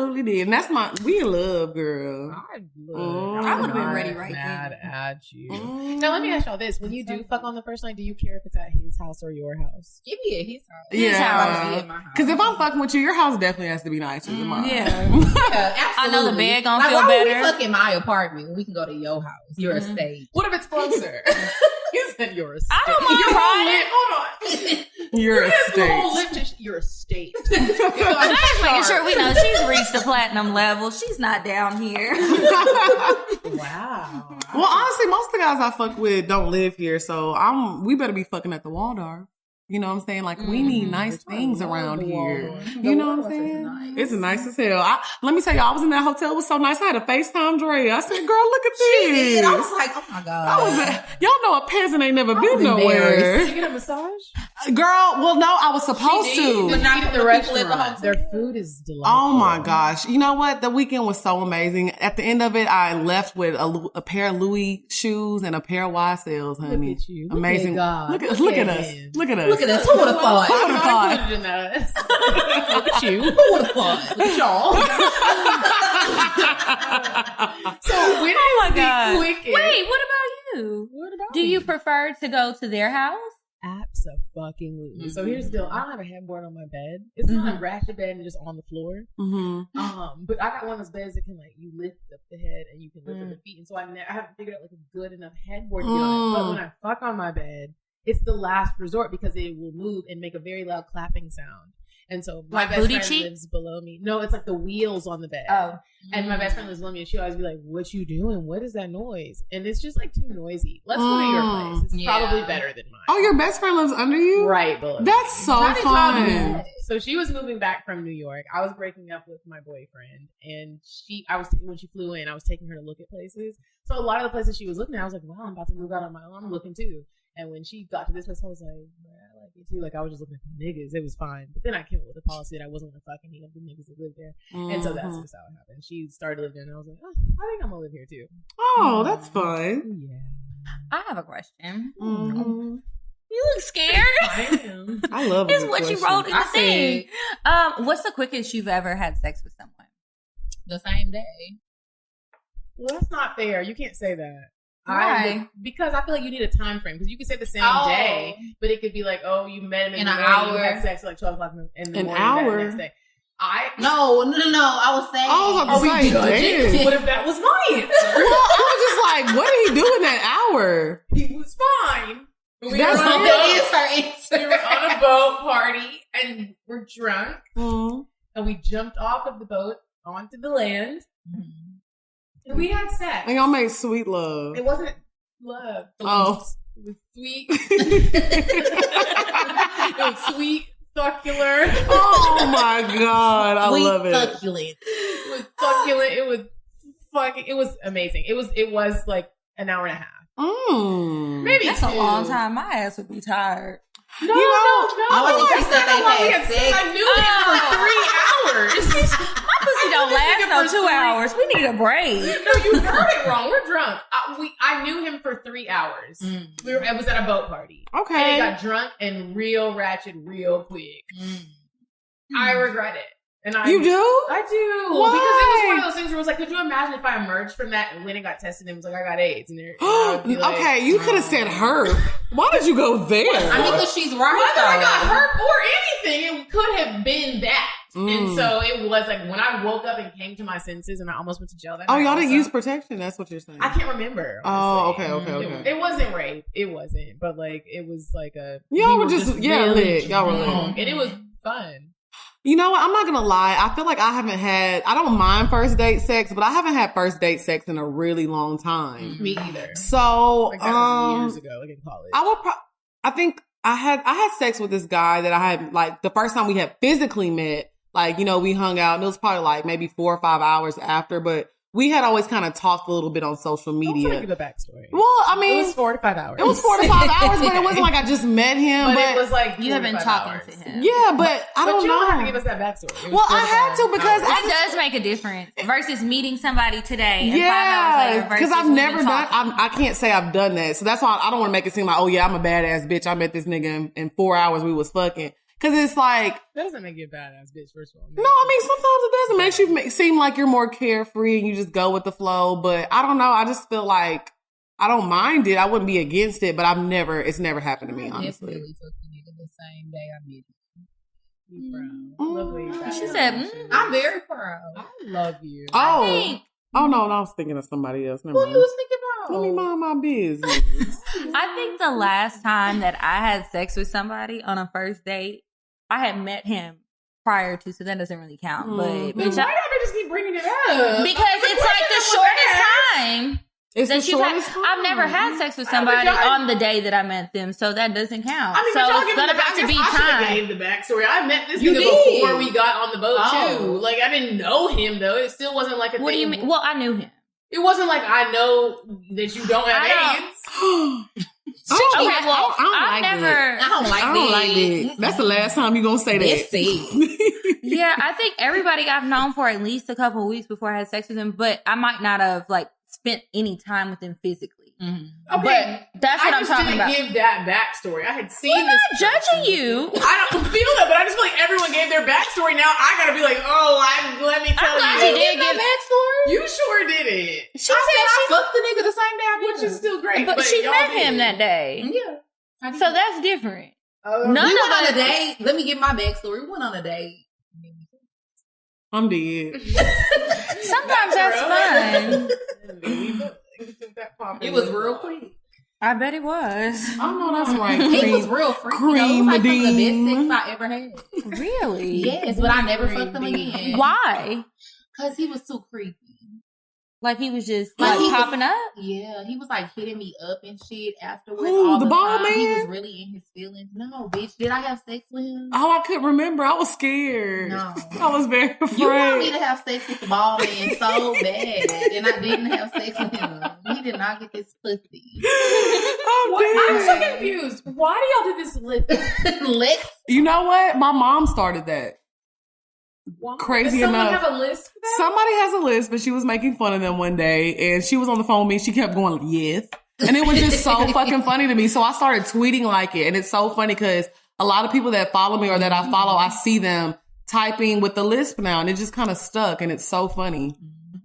we in love, girl. I I would've been ready right mad then. at you. Now let me ask y'all this: when you do fuck on the first night, do you care if it's at his house or your house? Give me at his house. Yeah. My house. Because if I'm fucking with you, your house definitely has to be nicer than mine. Yeah. Yeah, absolutely. I know the bed gonna feel why better. Would we fuck in my apartment when we can go to your house, your estate? What if it's closer? You said your estate. I don't mind riding. Hold on. Your The whole estate. lift is your estate. I'm just making sure we know she's reached the platinum level. She's not down here. Wow. Well, honestly, most of the guys I fuck with don't live here, so we better be fucking at the Waldorf. You know what I'm saying? Like, we need nice things around here. You know what I'm saying? It's nice as hell. Let me tell you, I was in that hotel. It was so nice. I had a FaceTime Drea. I said, girl, look at this. I was like, oh my God. Y'all know a peasant ain't never been nowhere. Did you get a massage? Girl, well, no, I was supposed to. But not Eat at from the the people at the restaurant. hotel. Their food is delightful. Oh my gosh. You know what? The weekend was so amazing. At the end of it, I left with a pair of Louis shoes and a pair of YSLs, honey. Look at you. Amazing. Look at God. Look at Look us. at him. Look at us. Look at us. Who would have thought? Who would've thought? I put it in us. Look at you. Who would have thought? Look at y'all. So when Oh my is the God. quickest? Wait, what about you? Do you prefer to go to their house? Abso-fucking-lutely. So here's the deal. I don't have a headboard on my bed. It's not a ratchet bed and just on the floor. Mm-hmm. But I got one of those beds that can you lift up the head and you can lift up the feet. And so I haven't figured out a good enough headboard to get on it. But when I fuck on my bed, it's the last resort because it will move and make a very loud clapping sound. And so my Like best booty friend cheek? lives below me. No, it's like the wheels on the bed. Oh. And my best friend lives below me and she'll always be like, what you doing? What is that noise? And it's just too noisy. Let's go to your place. It's probably better than mine. Oh, your best friend lives under you? Right below. That's so fun. So she was moving back from New York. I was breaking up with my boyfriend, and when she flew in, I was taking her to look at places. So a lot of the places she was looking at, I was like, wow, I'm about to move out on my own. I'm looking too. And when she got to this place, I was like, I like it too. I was just looking for niggas. It was fine. But then I came up with a policy that I wasn't going to fuck any of the niggas that lived there. And so that's just how it happened. She started living there, and I was like, oh, I think I'm going to live here too. Oh, that's fun. Yeah. I have a question. Mm-hmm. You look scared. I am. I love It's a good what you question. wrote in the thing. What's the quickest you've ever had sex with someone? The same day. Well, that's not fair. You can't say that. Why? Because I feel like you need a time frame. Because you could say the same Oh. day, but it could be like, oh, you met him in In the an morning, you hour. had sex at 12 o'clock in the An morning hour? that next day. No. I was saying. I was about to say, damn. What if that was my answer? Well, I was just like, what did he do in that hour? He was fine. We That's were on a it. That is boat. her answer. We were on a boat party and we're drunk Mm. and we jumped off of the boat onto the land and we had sex. And y'all made sweet love. It wasn't love. Oh. It was sweet. It was sweet, succulent. Oh my God. I Sweet love it. succulent. It was succulent. It was fucking. It was amazing. It was like an hour and a half. Mm. Maybe That's a two. long time. My ass would be tired. No, You know, I think she said they We had had sex. I knew him for 3 hours. My pussy don't last no 2 hours. We need a break. No, you heard it wrong. We're drunk. I knew him for 3 hours. It was at a boat party. Okay. And he got drunk and real ratchet real quick. I regret it. And You do? I do. Why? Because it was one of those things where it was like, could you imagine if I emerged from that and went and got tested and was like, I got AIDS? And I would be like, Okay, you could have said her. Why did you go there? I mean, because she's right. whether I got though. hurt or anything, it could have been that. And so it was like when I woke up and came to my senses and I almost went to jail that Oh, night y'all didn't also. use protection. That's what you're saying. I can't remember. Oh, honestly. okay. It wasn't rape. It wasn't. But like, it was like a... Y'all we were just lit. really Y'all were lit. drunk, and it was fun. You know what? I'm not gonna lie. I feel like I don't mind first date sex, but I haven't had first date sex in a really long time. Me either. So, Like that was years ago, like in college. I think I had sex with this guy that I had, like, the first time we had physically met, like, you know, we hung out and it was probably like maybe 4 or 5 hours after, but we had always kind of talked a little bit on social media. Don't give a backstory. Well, I mean, it was 4 to 5 hours. It was 4 to 5 hours, but it wasn't like I just met him. But it was like you have been talking to him. Yeah, but I don't know. You don't have to give us that backstory. Well, I had to because it does make a difference versus meeting somebody today. And 5 hours yeah, later because I've never done. I can't say I've done that, so that's why I don't want to make it seem like, oh yeah, I'm a badass bitch. I met this nigga in 4 hours. We was fucking. Because it's like... That doesn't make you a badass bitch, first of all. No, I mean, sometimes it does. It makes you seem like you're more carefree and you just go with the flow. But I don't know. I just feel like I don't mind it. I wouldn't be against it, but it's never happened to me, honestly. Definitely took the nigga the same day I met him. I love what you got. She said, I'm very proud. I love you. Oh, no, I was thinking of somebody else. Never Who mind. you was thinking about? Let me mind my business. I think the last time that I had sex with somebody on a first date, I had met him prior to, so that doesn't really count. But Why do I just keep bringing it up? because it's like the shortest time. It's that the you've had. shortest time. I've never had sex with somebody on the day that I met them, so that doesn't count. I mean, so it's gonna have to be time. I gave the backstory. I met this nigga before we got on the boat too. Like I didn't know him though. It still wasn't like a What thing. do you mean? Well, I knew him. It wasn't like I know that you don't have AIDS. Okay, well, I don't like that. That's the last time you're gonna say that. Let's see. Yeah, I think everybody I've known for at least a couple of weeks before I had sex with him, but I might not have like spent any time with him physically. Okay, but that's what I'm talking about. I just didn't give that backstory. I had seen We're this. not judging you. I don't feel that, but I just feel like everyone gave their backstory. Now I gotta be like, let me tell glad you. you did give backstory. You sure did it. She said she fucked the nigga the same day I met Which is still great. but she y'all met did. him that day. Yeah. So that's different. Oh, None We of went on us. a date. Let me give my backstory. We went on a date. I'm dead. Sometimes that's fun. It was real quick. I bet it was. I know that's right. He was real freaky. Though. It was like some of the best sex I ever had. Really? Yes, but I never fucked him again. Why? Because he was too creepy. Like he was just Like, like he was- popping up? Yeah, he was like hitting me up and shit afterwards. Ooh, all the the bald time. He man? was really in his feelings. No, bitch. Did I have sex with him? Oh, I couldn't remember. I was scared. No. I was very afraid. You want me to have sex with the bald man so bad, and I didn't have sex with him. He did not get this pussy. I'm so confused. Why do y'all do this list? You know what? My mom started that. Crazy Does someone enough. have a list for that? Somebody has a list, but she was making fun of them one day, and she was on the phone with me. She kept going, yes. And it was just so fucking funny to me. So I started tweeting like it. And it's so funny because a lot of people that follow me or that I follow, I see them typing with the lisp now, and it just kind of stuck, and it's so funny.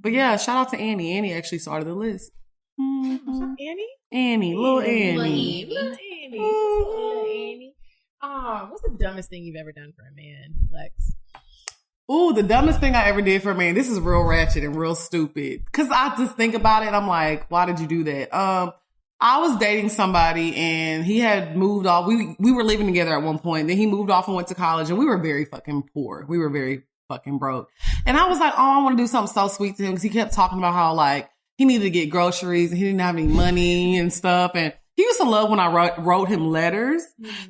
But yeah, shout out to Annie. Annie actually started the list. Mm-hmm. Annie? Little Annie. Little Annie. Oh, what's the dumbest thing you've ever done for a man, Lex? Ooh, the dumbest thing I ever did for a man. This is real ratchet and real stupid. Cause I just think about it. I'm like, why did you do that? I was dating somebody and he had moved off. We were living together at one point. Then he moved off and went to college, and we were very fucking poor. We were very fucking broke. And I was like, oh, I want to do something so sweet to him. Cause he kept talking about how like he needed to get groceries and he didn't have any money and stuff. And he used to love when I wrote him letters.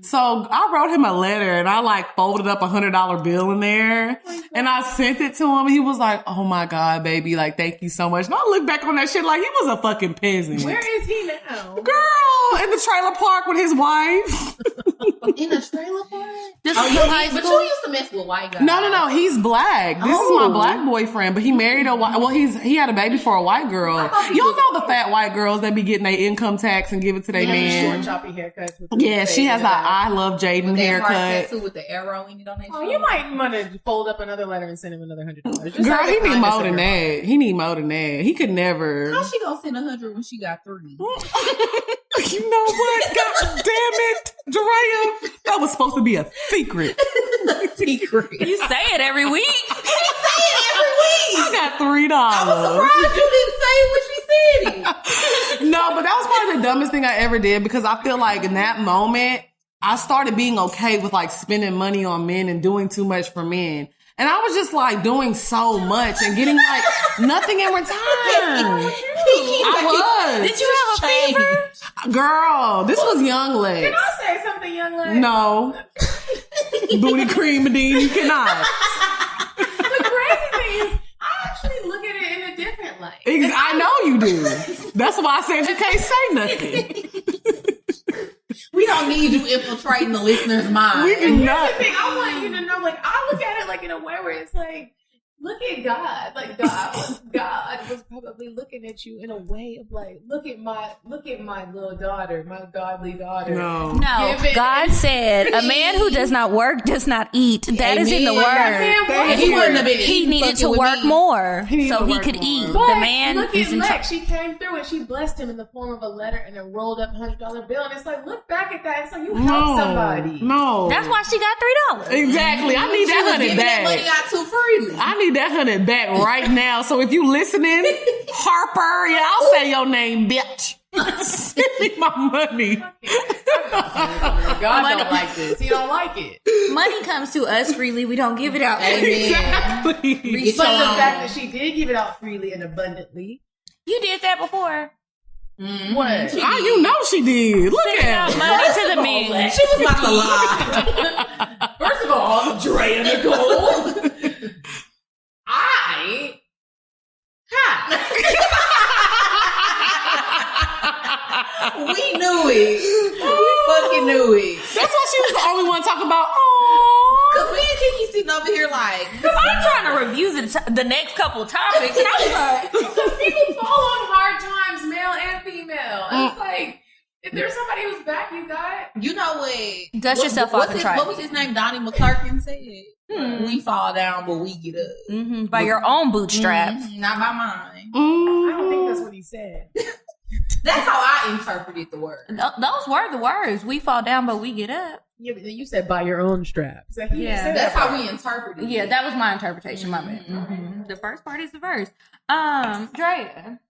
So I wrote him a letter and I like folded up $100 bill in there and I sent it to him. He was like, oh my God, baby. Like, thank you so much. And I look back on that shit like he was a fucking peasant. Where is he now? Girl, in the trailer park with his wife. In a trailer park? This Oh, was yeah, high but school? you used to mess with white guys. No. He's black. This is my black boyfriend, but he married a white, well, he had a baby for a white girl. Y'all know the fat white girls that be getting their income tax and give it to their man. Short, choppy haircuts. With Yeah, she has that I love Jaden With that heart haircut. tattoo with the arrow in it on that Oh, shit. you might want to fold up another letter and send him another $100. Girl, he need more than that. He need more than that. He could never. How she gonna send 100 when she got 3? You know what? God damn it, Drea. That was supposed to be a secret. Secret. You say it every week. I got $3. Surprised you didn't say it when she said it. No, but that was probably the dumbest thing I ever did because I feel like in that moment, I started being okay with like spending money on men and doing too much for men. And I was just like doing so much and getting like nothing in return. I was. Did you have a fever? Girl, this was Young Legs. Can I say something, young lady? No. Booty cream, Medine, you cannot. The crazy thing is, I actually look at it in a different light. I know you do. That's why I said you can't say nothing. We don't need you infiltrating the listener's mind. We do not. Here's the thing, I want you to know, like, I look at it like in a way where it's like, look at God. Like God was probably looking at you in a way of like, look at my little daughter, my godly daughter. No, God said, a man who does not work does not eat. That is in the word. He wouldn't have been. He needed to work more so he could eat. But The man look is at in Lex. charge. She came through and she blessed him in the form of a letter and a rolled up $100 bill. And it's like, look back at that. It's like you helped somebody. No. That's why she got $3. Exactly. I need that $100 Giving that money back. out too freely. I need that $100 back right now. So if you listening, Harper, yeah, I'll say your name, bitch. Send me my money. God don't like this. He don't like it. Money comes to us freely. We don't give it out. Exactly. But the fact that she did give it out freely and abundantly. You did that before. What? You know she did. Look Sending out at her. money to the men. She was about to lie. First of all, Drea Nicole. We knew it. We fucking knew it. That's why she was the only one talking about, oh. Because me and Kiki sitting over here like, Because I'm trying to review the next couple of topics. And I was like, People fall on hard times, male and female. And it's like, if there's somebody whose back you got, you know what? Dust yourself off and try. What was his name? Donnie McClurkin said. We fall down, but we get up. By your own bootstraps. Not by mine. I don't think that's what he said. That's how I interpreted the word. Those were the words. We fall down, but we get up. Yeah, but you said by your own straps. So he Yeah, said That's that how part. we interpreted Yeah, it. that was my interpretation. My bad. The first part is the verse. Drea.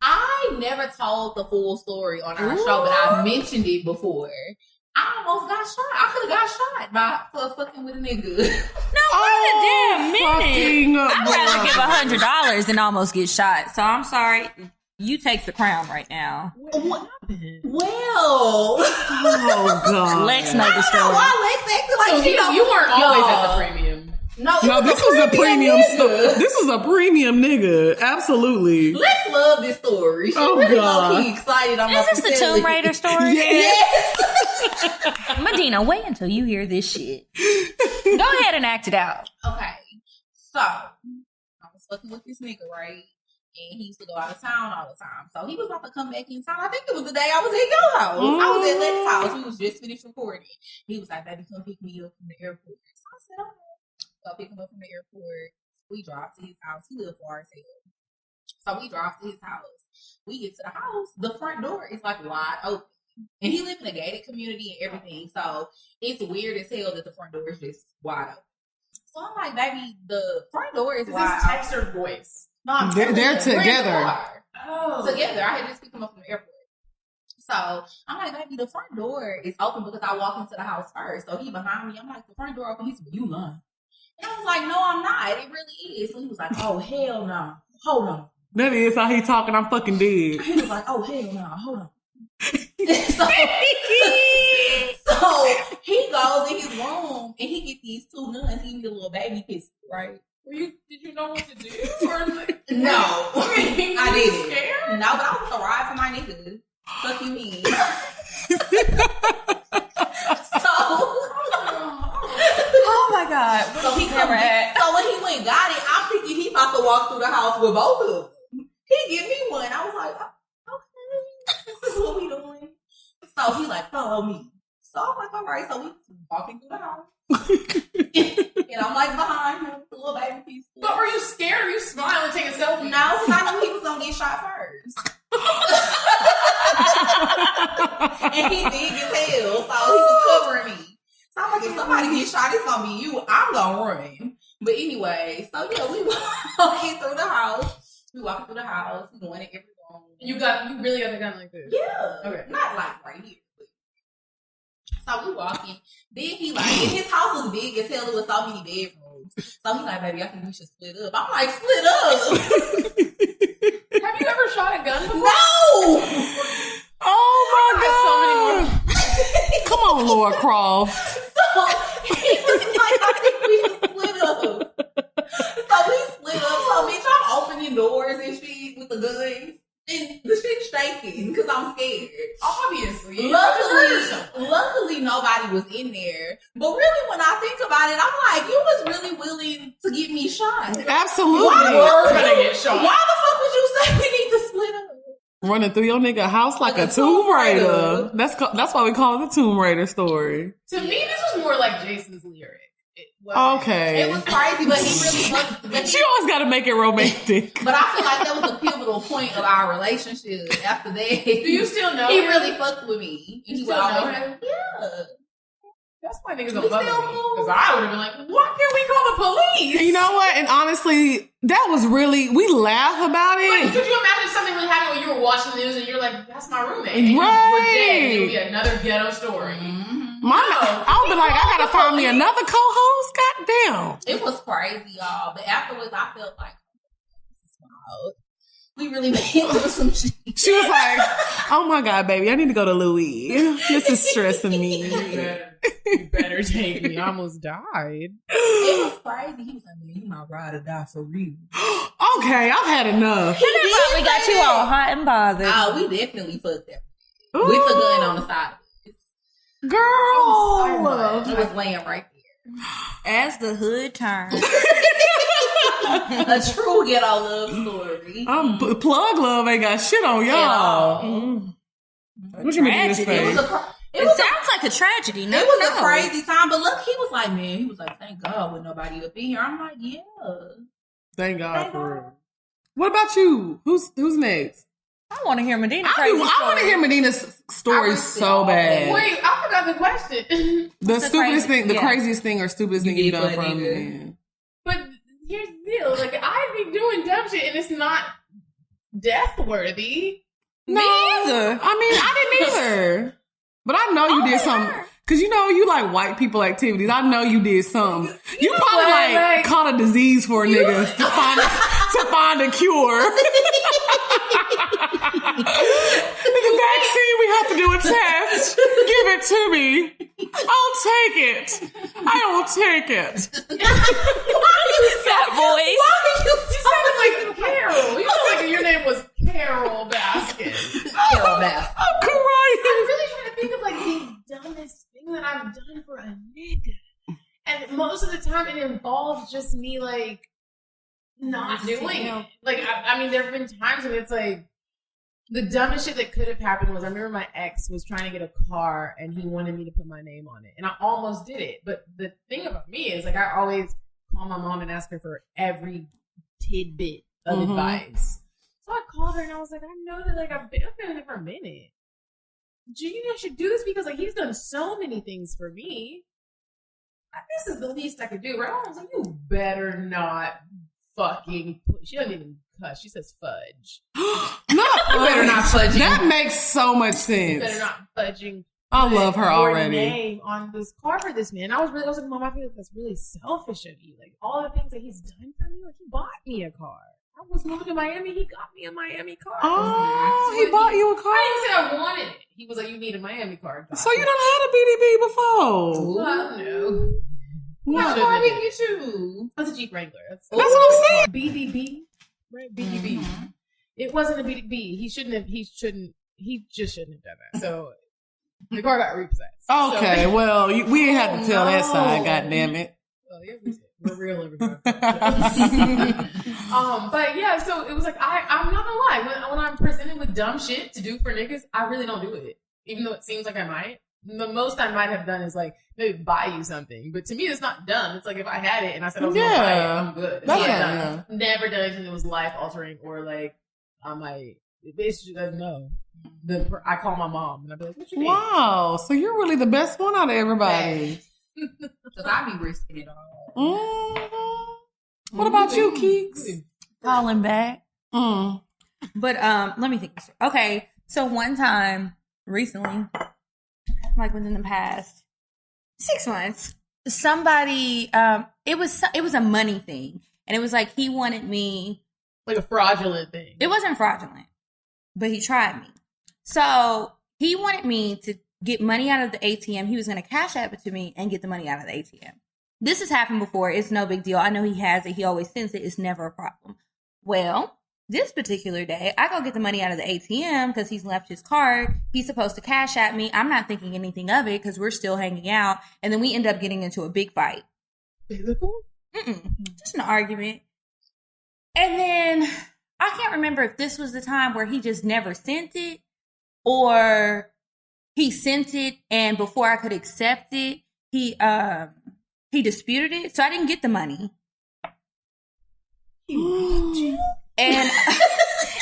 I never told the full story on our show, but I mentioned it before. I almost got shot. I could have got shot for fucking with a nigga. No, wait a damn minute. fucking I'd rather give $100 than almost get shot. So I'm sorry. You take the crown right now. What happened? Well, Oh, God. Lex know the I don't know story. why Lex acted like So she don't. you weren't always at the Y'all. premium. No, This was a premium story. This is a premium nigga. Absolutely. Let's love this story. She really low-key excited. I'm Is this the Tomb Raider story? Yes. Medina, wait until you hear this shit. Go ahead and act it out. Okay, so I was fucking with this nigga, right? And he used to go out of town all the time. So he was about to come back in town. I think it was the day I was at your house. I was at Lex's house. We was just finished recording. He was like, baby, come pick me up from the airport. So I said, okay. So I pick him up from the airport. We drive to his house. He lived far as hell. So we drive to his house. We get to the house. The front door is like wide open. And he lived in a gated community and everything. So it's weird as hell that the front door is just wide open. So I'm like, baby, the front door is Is wide this text or voice? No, I'm They're telling you, we're in the together. car. Oh. Together. I had just picked him up from the airport. So I'm like, baby, the front door is open because I walk into the house first. So he behind me. I'm like, the front door open. He said, you lying. And I was like, no, I'm not. It really is. So he was like, oh, hell no. Hold on. That is how he talking. I'm fucking dead. He was like, oh, hell no. Hold on. so he goes in his room and he get these two guns. He need a little baby pistol, right? Did you know what to do? Or like, No, I didn't. Scared? No, but I was a ride for my nigga. Fuck you mean? So, Oh my God. so he come back. So when he went and got it, I'm thinking he about to walk through the house with both of them. He give me one. I was like, oh, okay, this is what we doing. So he like, follow me. So I'm like, all right. So we walking through the house. And I'm like behind him, the little baby piece. But were you scared? Or you smile and take a selfie? No, because I knew he was gonna get shot first. And he big as hell, so he was covering me. So I'm like, if somebody gets shot, it's gonna be you. I'm gonna run. But anyway, so yeah, we walking through the house. We going in every room. You really got the gun like this? Yeah. Okay. Not like right here. So we walking. Then he like, and his house was big as hell. It was so many bedrooms. So he like, baby, I think we should split up. I'm like, split up? Have you ever shot a gun before? No! Oh my God. Come on, Laura Croft. So he was like, I think we should split up. So we split up. So bitch, I'm opening doors and And the shit's shaking because I'm scared. Obviously. Luckily, nobody was in there. But really, when I think about it, I'm like, you was really willing to get me shot. Absolutely. We're gonna get shot. Why the fuck would you say we need to split up? Running through your nigga house like a Tomb Raider. That's why we call it the Tomb Raider story. To me, this was more like Jason's lyric. Okay. It was crazy, but he really fucked. She always got to make it romantic. But I feel like that was the pivotal point of our relationship. After that, Do you still know he him? really fucked with me. And You he still would always, know him? yeah. That's why niggas We don't love me. still cool. Because I would have been like, why can't we call the police? You know what? And honestly, that was really, we laugh about But it. could you imagine something really happened when you were watching the news and you're like, that's my roommate. And Right. we're dead. And it would be another ghetto story. I would be like, I gotta find me another co-host. Goddamn. It was crazy, y'all. But afterwards, I felt like, wow, we really went into some shit. She was like, oh my God, baby, I need to go to Louis. This is stressing me. You better take me. I almost died. It was crazy. He was like, man, you might ride or die for real. Okay, I've had enough. That probably got you all hot and bothered. Oh, we definitely fucked that. With the gun on the side. Girl. He was laying right there. As the hood turns. A true ghetto love story. Plug love ain't got shit on y'all. What you mean this It face? was a It sounds like a tragedy. No, It was a crazy time, but look, he was like, man, he was like, thank God with nobody up in here. I'm like, yeah. Thank God for real. What about you? Who's next? I want to hear Medina. I want to hear Medina's story so bad. Wait, I forgot the question. The stupidest thing, the yeah. craziest thing or stupidest thing you've done for a nigga. man. But here's the deal. Like, I be doing dumb shit and it's not death worthy. No, either. I mean, I didn't either. But I know you did something. Because you know, you like white people activities. I know you did something. You probably like caught a disease for a nigga to find a cure. The vaccine, we have to do a test. Give it to me. I'll take it. I will take it. That voice. You sounded like Carol. You sound like your name was Carol Baskin. Carol Bass. I'm crying. I'm really trying to think of like the dumbest thing that I've done for a nigga. And most of the time it involves just me like not doing it. Like, I mean, there have been times when it's like, the dumbest shit that could have happened was I remember my ex was trying to get a car and he wanted me to put my name on it. And I almost did it. But the thing about me is like I always call my mom and ask her for every tidbit of advice. So I called her and I was like, I know that like I've been here for a minute. Do you think I should do this? Because like he's done so many things for me. This is the least I could do, right? I was like, you better not fucking she doesn't even cuss. She says fudge. Better not fudging. That makes so much sense. Better not fudging. I love her your already. Name on this car for this man. I was like, Mom, I feel like that's really selfish of you. Like all the things that he's done for me. Like he bought me a car. I was moving to Miami. He got me a Miami car. Oh, he bought you a car? I didn't say I wanted it. He was like, you need a Miami car. So you done had a BDB before? Well, no. What car did you choose? That's a Jeep Wrangler. That's what I'm saying. BDB, right? BDB. It wasn't a BDB. He just shouldn't have done that. So the car got repossessed. Okay, so, well, we didn't have to tell that side, goddamn it. Well, yeah, we're real everybody. But yeah, so it was like I'm not gonna lie. When I'm presented with dumb shit to do for niggas, I really don't do it. Even though it seems like I might. The most I might have done is like maybe buy you something. But to me, it's not dumb. It's like if I had it and I said I was gonna buy it, I'm good. That's done. Never done anything that was life altering or like I might. It's just no. I call my mom and I'd be like, "What you need?" Wow, so you're really the best one out of everybody. Because I be risking it all. What about you, Keeks? Calling back. But let me think. Okay, so one time recently, like within the past 6 months, somebody it was a money thing, and it was like he wanted me like a fraudulent thing. It wasn't fraudulent, but he tried me. So he wanted me to get money out of the ATM. He was going to cash app it to me and get the money out of the ATM. This has happened before. It's no big deal. I know he has it. He always sends it. It's never a problem. Well, this particular day, I go get the money out of the ATM because he's left his card. He's supposed to cash at me. I'm not thinking anything of it because we're still hanging out. And then we end up getting into a big fight. Physical? Just an argument. And then I can't remember if this was the time where he just never sent it or he sent it and before I could accept it, he disputed it. So I didn't get the money. He robbed you? And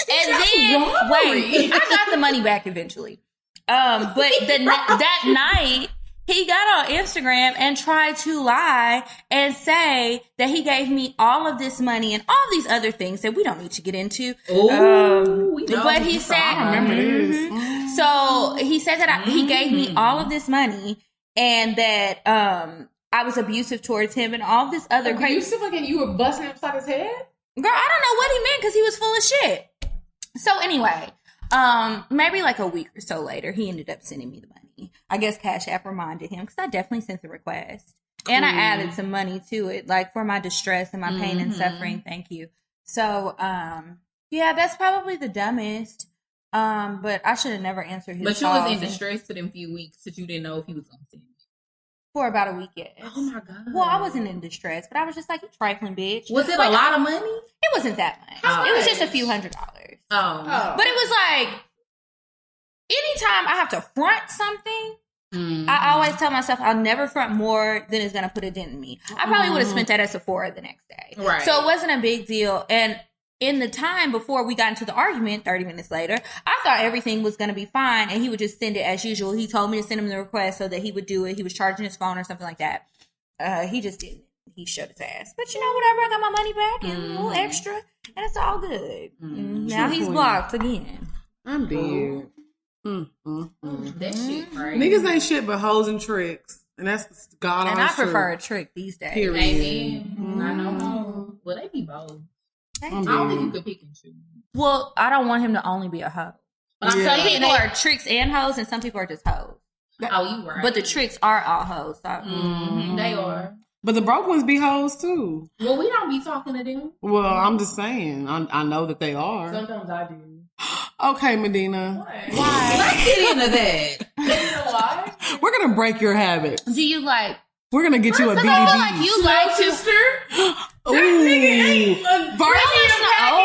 then wait, I got the money back eventually. But that night he got on Instagram and tried to lie and say that he gave me all of this money and all these other things that we don't need to get into. But he said, I remember this. So he said that he gave me all of this money and that I was abusive towards him and all this other crazy. Abusive, like, and you were busting him upside his head? Girl, I don't know what he meant because he was full of shit. So anyway, maybe like a week or so later, he ended up sending me the money. I guess Cash App reminded him because I definitely sent the request. And I added some money to it, like for my distress and my pain and suffering. Thank you. So, yeah, that's probably the dumbest. But I should have never answered his But you calls was in distress for them few weeks that you didn't know if he was going to send you. for about a week, yes. Oh my God. Well, I wasn't in distress, but I was just like, you trifling bitch. Was it like, a lot of money? It wasn't that much. How It was much? just a few $100s. Oh. But it was like, anytime I have to front something, I always tell myself I'll never front more than is going to put a dent in me. I probably would have spent that at Sephora the next day. Right. So it wasn't a big deal. And in the time before we got into the argument, 30 minutes later, I thought everything was going to be fine and he would just send it as usual. He told me to send him the request so that he would do it. He was charging his phone or something like that. He just didn't. He shut his ass. But you know, whatever, I got my money back and a little extra and it's all good. Now he's blocked again. I'm dead. That shit, right? Niggas ain't shit but hoes and tricks. And that's God And honest I prefer truth. a trick these days. Period. Amen. I know. Well, they be both. Thank I'm you. I don't think dead. you could pick and choose. Well, I don't want him to only be a hoe. But I'm Yeah. Some saying people are tricks and hoes, and some people are just hoes. Oh, you right. But the tricks are all hoes. So. They are. But the broke ones be hoes too. Well, we don't be talking to them. Well, I'm just saying. I know that they are. Sometimes I do. Okay, Medina. Why? Let's get into that. You know why? We're going to break your habits. Do you like? We're going to get you a Because I feel BDB. like you like to. Ooh.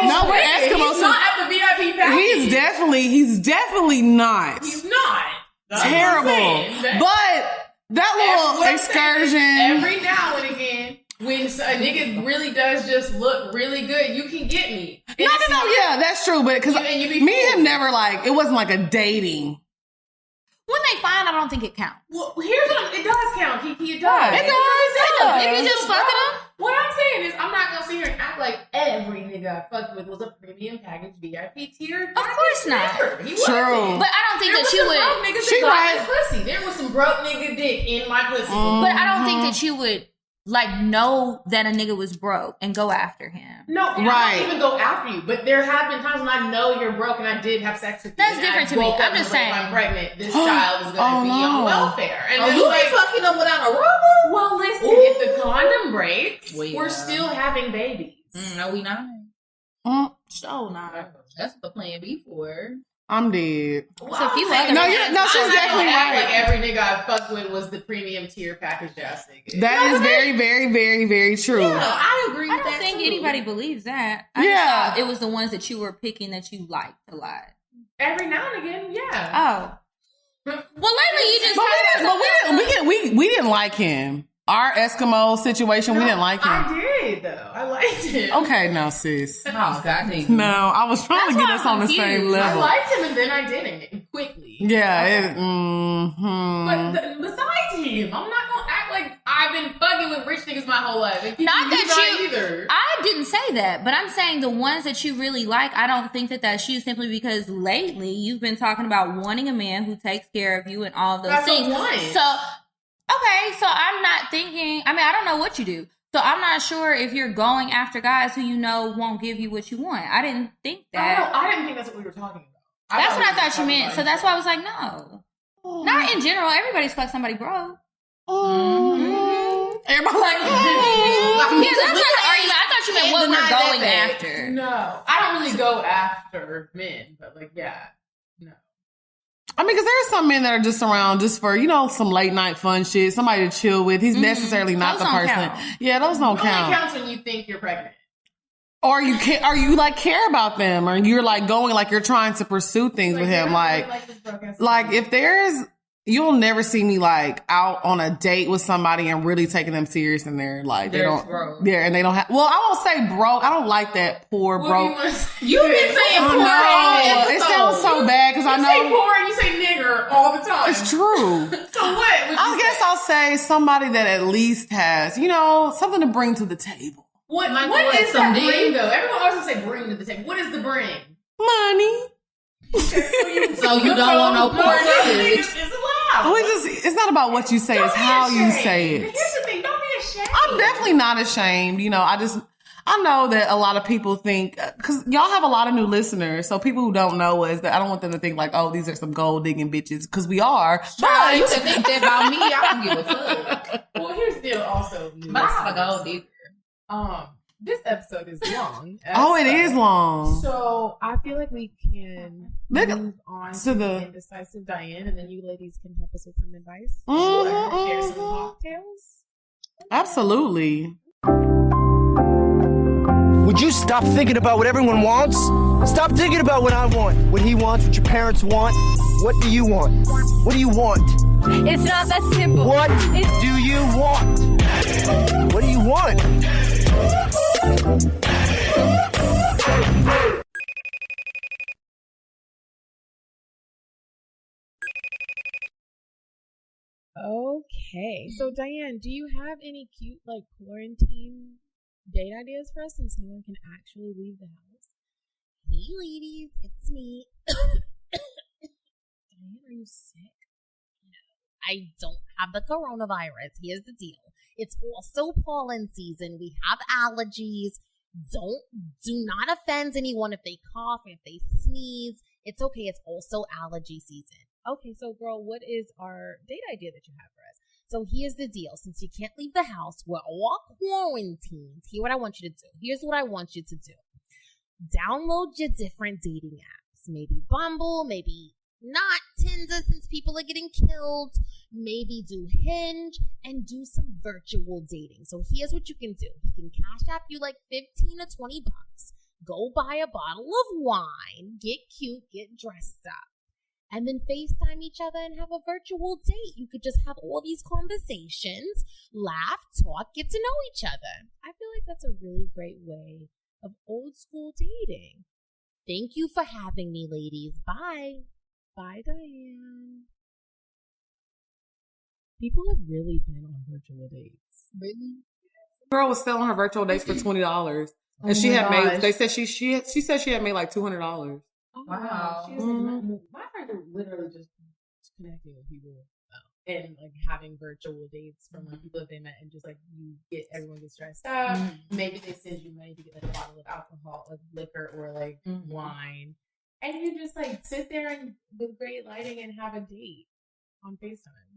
No, we're Eskimo. He's not at the VIP package. He's definitely not. He's not. That's what I'm Terrible. saying. But that little excursion. Every now and again, when a nigga really does just look really good, you can get me. And it's No, not- yeah, that's true. But because And you be me and fooled. him never like, it wasn't like a dating. When they find, I don't think it counts. Well, here's what it does count, Kiki. It does. It does. If you just fucking them. What I'm saying is, I'm not gonna sit here and act like every nigga I fucked with was a premium package VIP tier. Of course not. He True. wasn't. But I don't think There that was you some would. broke niggas She that got right. his pussy. There was some broke nigga dick in my pussy. But I don't think that you would like know that a nigga was broke and go after him. No, I Right. don't even go after you. But there have been times when I know you're broke and I did have sex with you. That's and different I to me. woke up I'm and just was like, saying. if I'm pregnant. This child is going to be no. on welfare. And Oh, it's you like, ain't fucking them without a rubber? well, listen, if the condom breaks, Well, we're still having babies. No, we not. So not. That's the plan B for. I'm dead. So if you like No, she's definitely right. Like every nigga I fucked with was the premium tier package ass nigga. That is very, very, very, very true. No, I agree I with don't that think too. anybody believes that. I Yeah. just thought it was the ones that you were picking that you liked a lot. Every now and again, yeah. Oh. Well, lately you just We didn't like him. Our Eskimo situation, we didn't like him. I did though. I liked him. Okay, now sis. Oh, God damn. No, I was trying to That's get why us I'm on the same confused. I level. liked him and then I didn't quickly. Yeah. But besides him, I'm not gonna act like I've been fucking with rich niggas my whole life. And Not that not you- either. I didn't say that, but I'm saying the ones that you really like, I don't think that that's you simply because lately you've been talking about wanting a man who takes care of you and all of those That's things. a want. So, okay, so I'm not thinking, I mean, I don't know what you do. So I'm not sure if you're going after guys who you know won't give you what you want. I didn't think that. I didn't think that's what we were talking about. That's what I we were thought you talking meant. about So that's why I was like, no. Not in general. Everybody's fucked somebody broke. And Everybody like, Yeah, that's not the argument. I thought you meant what we're going after. No, I don't really go after men, but like, yeah, no. I mean, because there are some men that are just around just for, some late night fun shit, somebody to chill with. He's necessarily not Those the don't person. count. Yeah, those don't count. It counts when you think you're pregnant. Or you care about them, or you're like going, like you're trying to pursue things with him. Like if there's, you'll never see me like out on a date with somebody and really taking them serious and they're like, they don't, and they don't have, well, I won't say broke. I don't like that poor broke. You've been saying poor. I know. It sounds so bad because I know. You say poor and you say nigger all the time. It's true. So what? I guess I'll say somebody that at least has, something to bring to the table. What is that bring though? Everyone always say bring to the table. What is the bring? Money. So you don't want no poor niggas. It's allowed. It's not about what you say, it's how you say it. Here's the thing, don't be ashamed. I'm definitely not ashamed. I know that a lot of people think, because y'all have a lot of new listeners, so people who don't know us, that I don't want them to think like, oh, these are some gold digging bitches, because we are. But you can think that about me, I don't give a fuck. Well, here's the deal also. But I'm a gold digger. This episode is long. It is long. So I feel like we can move on to the indecisive Diane, and then you ladies can help us with some advice. Share some cocktails. Absolutely. Would you stop thinking about what everyone wants? Stop thinking about what I want, what he wants, what your parents want. What do you want? What do you want? It's not that simple. What do you want? What do you want? Okay, so Diane, do you have any cute like quarantine date ideas for us since no one can actually leave the house? Hey ladies, it's me. Diane, are you sick? No, I don't have the coronavirus. Here's the deal. It's also pollen season. We have allergies. Do not offend anyone if they cough, if they sneeze. It's okay. It's also allergy season. Okay, so girl, what is our date idea that you have for us? So here's the deal. Since you can't leave the house, we're all quarantined. Here's what I want you to do. Here's what I want you to do. Download your different dating apps. Maybe Bumble, maybe not Tinder since people are getting killed. Maybe do Hinge and do some virtual dating. So here's what you can do. He can cash app you like 15 or 20 bucks. Go buy a bottle of wine, get cute, get dressed up, and then FaceTime each other and have a virtual date. You could just have all these conversations, laugh, talk, get to know each other. I feel like that's a really great way of old school dating. Thank you for having me, ladies. Bye. Bye, Diane. People have really been on virtual dates. Really? Girl was selling her virtual dates for $20, and she had made. They said she said she had made like $200. Oh, wow. She was my friends are literally just connecting with people and like having virtual dates from like people that they met, and just like everyone gets dressed up. Maybe they send you money to get like a bottle of alcohol, like liquor or like wine, and you just like sit there and with great lighting and have a date on FaceTime.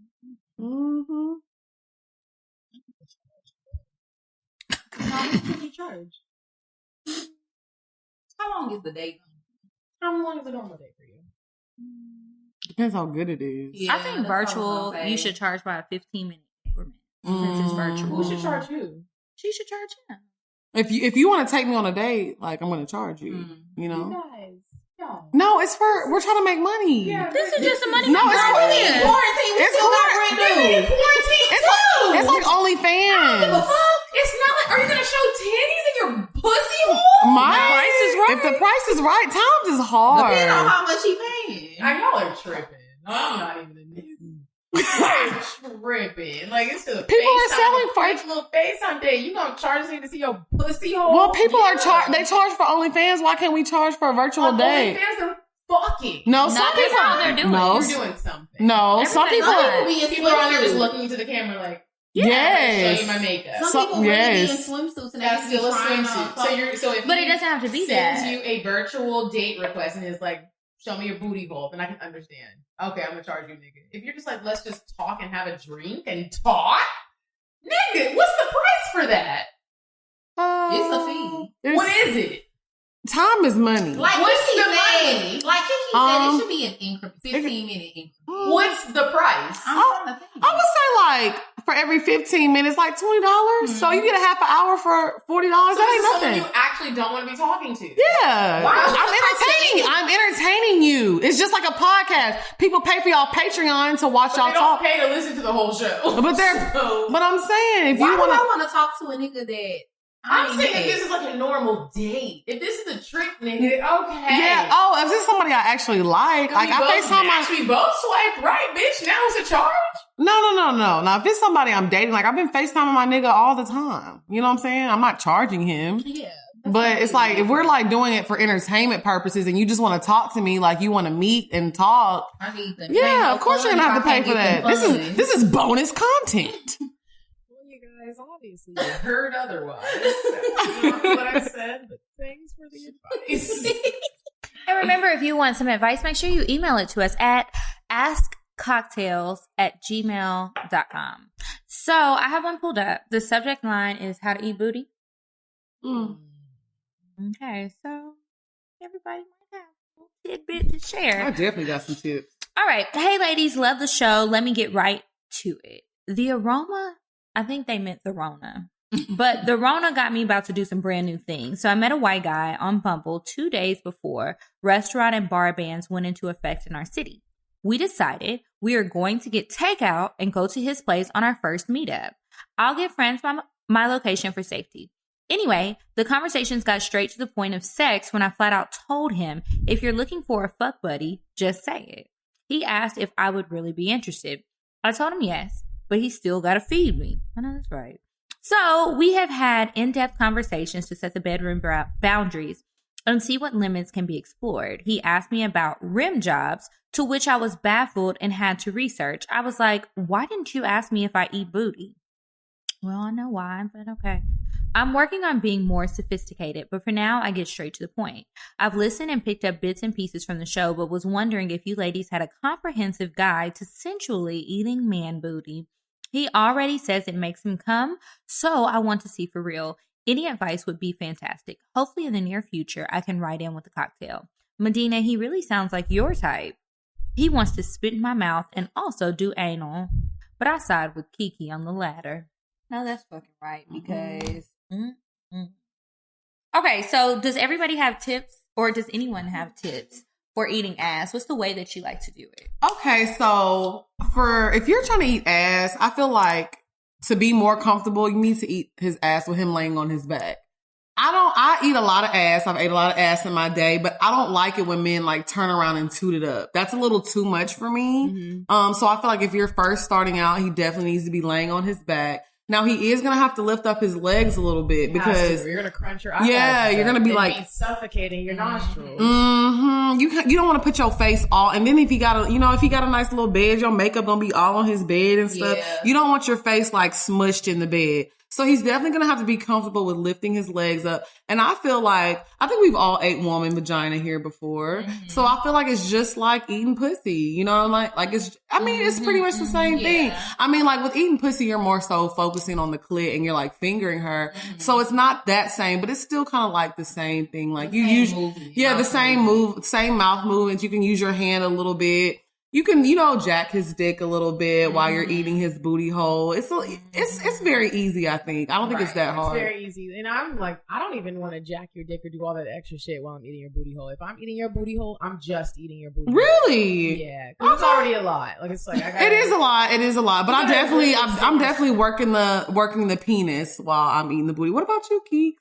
How much did you charge? How long is the date? How long is a normal day for you? Depends how good it is. Yeah, I think virtual, you should charge by a 15-minute increment. Since it's virtual. Who should charge who? She should charge him. If you want to take me on a date, like I'm going to charge you. You know. You guys, no, it's for we're trying to make money. Yeah, this is just a money. No, it's quarantine. We still got rent due. It's like OnlyFans. It's not like, are you going to show titties in your pussy hole? Price is right. If the price is right, times is hard. Depending on how much he paying. Y'all are tripping. I'm not even a nigga. You're tripping. Like, it's just people are selling for a little FaceTime day. You gonna charge us to see your pussy hole? Well, people are they charge for OnlyFans. Why can't we charge for a virtual date? OnlyFans are fucking. No, some people they're doing. No, you're doing something. No, some people people are on there just looking into the camera like. Yes. Show you my makeup. Some people really be in swimsuits and that's still a swimsuit. But it doesn't have to be that. Sends you a virtual date request and is like, show me your booty hole, then I can understand. Okay, I'm gonna charge you, nigga. If you're just like, let's just talk and have a drink and talk, Nigga, what's the price for that? It's a fee. What is it? Time is money. Like what's Kiki the money? said, like Kiki said, it should be an increment, 15-minute increment. What's the price? I'm trying to think. I would say like for every 15 minutes, like $20. So you get a half an hour for $40. That ain't Someone nothing. you actually don't want to be talking to. Yeah. Why would I'm entertaining you. It's just like a podcast. People pay for y'all Patreon to watch y'all They don't talk. pay to listen to the whole show. But I'm saying if Why you would I want want to talk to a nigga that I'm saying if this is like a normal date. If this is a trick, nigga, okay. yeah. Oh, if this is somebody I actually like I FaceTime we both swipe right, bitch. Now it's a charge. No. Now, if it's somebody I'm dating, like I've been FaceTiming my nigga all the time. You know what I'm saying? I'm not charging him. Yeah. But it's like, if we're like doing it for entertainment purposes and you just want to talk to me, like you want to meet and talk. I need them. Yeah, of course you're going to have to pay for that. This is bonus content. Well, you guys obviously heard otherwise. You know what I said, but thanks for the advice. And remember, if you want some advice, make sure you email it to us at askcocktales@gmail.com. So I have one pulled up. The subject line is how to eat booty. Okay, so everybody might have a little tidbit to share. I definitely got some tips. All right. Hey, ladies, love the show. Let me get right to it. The aroma, I think they meant the Rona. But the Rona got me about to do some brand new things. So I met a white guy on Bumble 2 days before restaurant and bar bans went into effect in our city. We decided we are going to get takeout and go to his place on our first meetup. I'll give friends my location for safety. Anyway, the conversations got straight to the point of sex when I flat out told him, if you're looking for a fuck buddy, just say it. He asked if I would really be interested. I told him yes, but he still got to feed me. I know that's right. So we have had in-depth conversations to set the bedroom boundaries and see what limits can be explored. He asked me about rim jobs, to which I was baffled and had to research. I was like, why didn't you ask me if I eat booty? Well, I know why, but okay. I'm working on being more sophisticated, but for now, I get straight to the point. I've listened and picked up bits and pieces from the show, but was wondering if you ladies had a comprehensive guide to sensually eating man booty. He already says it makes him come, so I want to see for real. Any advice would be fantastic. Hopefully in the near future, I can write in with a cocktail. Medina, he really sounds like your type. He wants to spit in my mouth and also do anal, but I side with Kiki on the latter. No, that's fucking right, because... Okay, so does everybody have tips, or does anyone have tips for eating ass? What's the way that you like to do it? Okay, so if you're trying to eat ass, I feel like to be more comfortable, you need to eat his ass with him laying on his back. I eat a lot of ass. I've ate a lot of ass in my day, but I don't like it when men like turn around and toot it up. That's a little too much for me. So I feel like if you're first starting out, he definitely needs to be laying on his back. Now he is going to have to lift up his legs a little bit because you're going to crunch your eyes. Yeah, you're going to be like suffocating your nostrils. You don't want to put your face all, and then if he got a nice little bed, your makeup going to be all on his bed and stuff. Yeah. You don't want your face like smushed in the bed. So he's definitely going to have to be comfortable with lifting his legs up. And I think we've all ate woman vagina here before. So I feel like it's just like eating pussy. You know what I'm like? It's pretty much the same thing. I mean, like with eating pussy, you're more so focusing on the clit and you're like fingering her. So it's not that same, but it's still kind of like the same thing. Like the same mouth movements. You can use your hand a little bit. You can, jack his dick a little bit while you're eating his booty hole. It's very easy, I think. I don't think it's that hard. It's very easy. And I'm like, I don't even want to jack your dick or do all that extra shit while I'm eating your booty hole. If I'm eating your booty hole, I'm just eating your booty hole. Really? Yeah. Because it's already a lot. Like, it's like, It is a lot. But I'm definitely working the penis while I'm eating the booty. What about you, Keeks?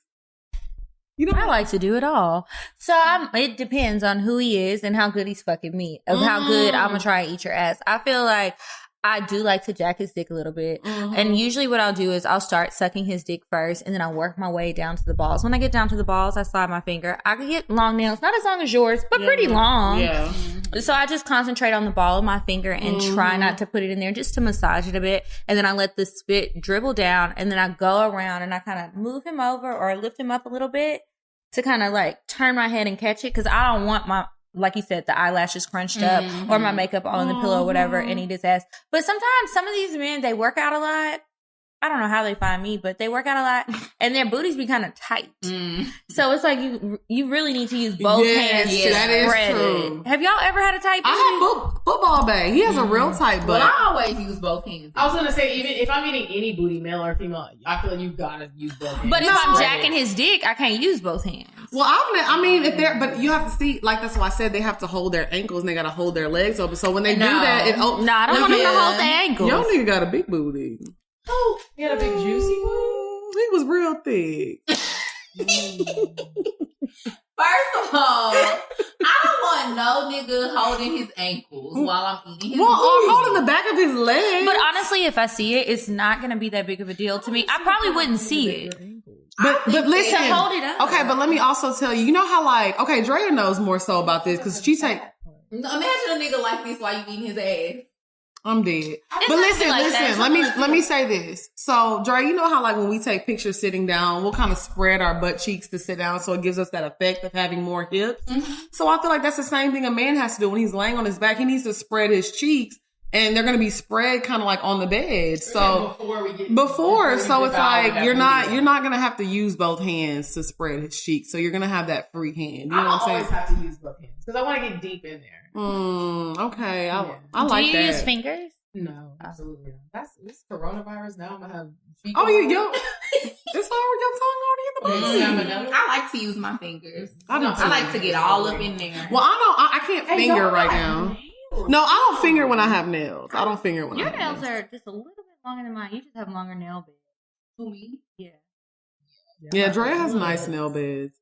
I like to do it all. So it depends on who he is and how good he's fucking me, of how good I'm going to try to eat your ass. I feel like I do like to jack his dick a little bit. And usually what I'll do is I'll start sucking his dick first and then I'll work my way down to the balls. When I get down to the balls, I slide my finger. I can get long nails, not as long as yours, but pretty long. Yeah. So I just concentrate on the ball of my finger and try not to put it in there, just to massage it a bit. And then I let the spit dribble down and then I go around and I kind of move him over or lift him up a little bit to kind of like turn my head and catch it. Cause I don't want like you said, the eyelashes crunched up or my makeup on the pillow or whatever and eat his ass. But sometimes some of these men, they work out a lot. I don't know how they find me, but they work out a lot, and their booties be kind of tight. So it's like you really need to use both hands to spread it. Have y'all ever had a tight booty? I have football bag. He has a real tight butt. But I always use both hands. I was gonna say, even if I'm eating any booty, male or female, I feel like you gotta use both hands. But if I'm jacking his dick, I can't use both hands. Well, but you have to see, like that's why I said they have to hold their ankles and they gotta hold their legs open. So when they do that, I don't want them to hold their ankles. Your nigga got a big booty. Oh, he had a big juicy booty? He was real thick. First of all, I don't want no nigga holding his ankles while I'm eating his or holding the back of his leg. But honestly, if I see it, it's not going to be that big of a deal to me. I probably wouldn't see it. But listen, hold it up. Okay, but let me also tell you, you know how Drea knows more so about this because she take. Imagine a nigga like this while you eating his ass. I'm dead. But listen, let me say this. So, Dre, you know how when we take pictures sitting down, we'll kind of spread our butt cheeks to sit down so it gives us that effect of having more hips. Mm-hmm. So I feel like that's the same thing a man has to do when he's laying on his back. He needs to spread his cheeks and they're going to be spread kind of on the bed. So before so it's like you're not going to have to use both hands to spread his cheeks. So you're going to have that free hand. You know what I'm saying? I always have to use both hands because I want to get deep in there. Okay. I like that. Do you use fingers? No, absolutely not. It's coronavirus now. I'm gonna have feet. Oh, it's already your tongue already in the bed. I like to use my fingers. I like to get all up in there. Well, I can't finger right now. No, I don't finger when I have nails. I don't finger when I have nails. Your nails are just a little bit longer than mine. You just have longer nail beds. Who, me? Yeah. Yeah, Drea has nice nail beds.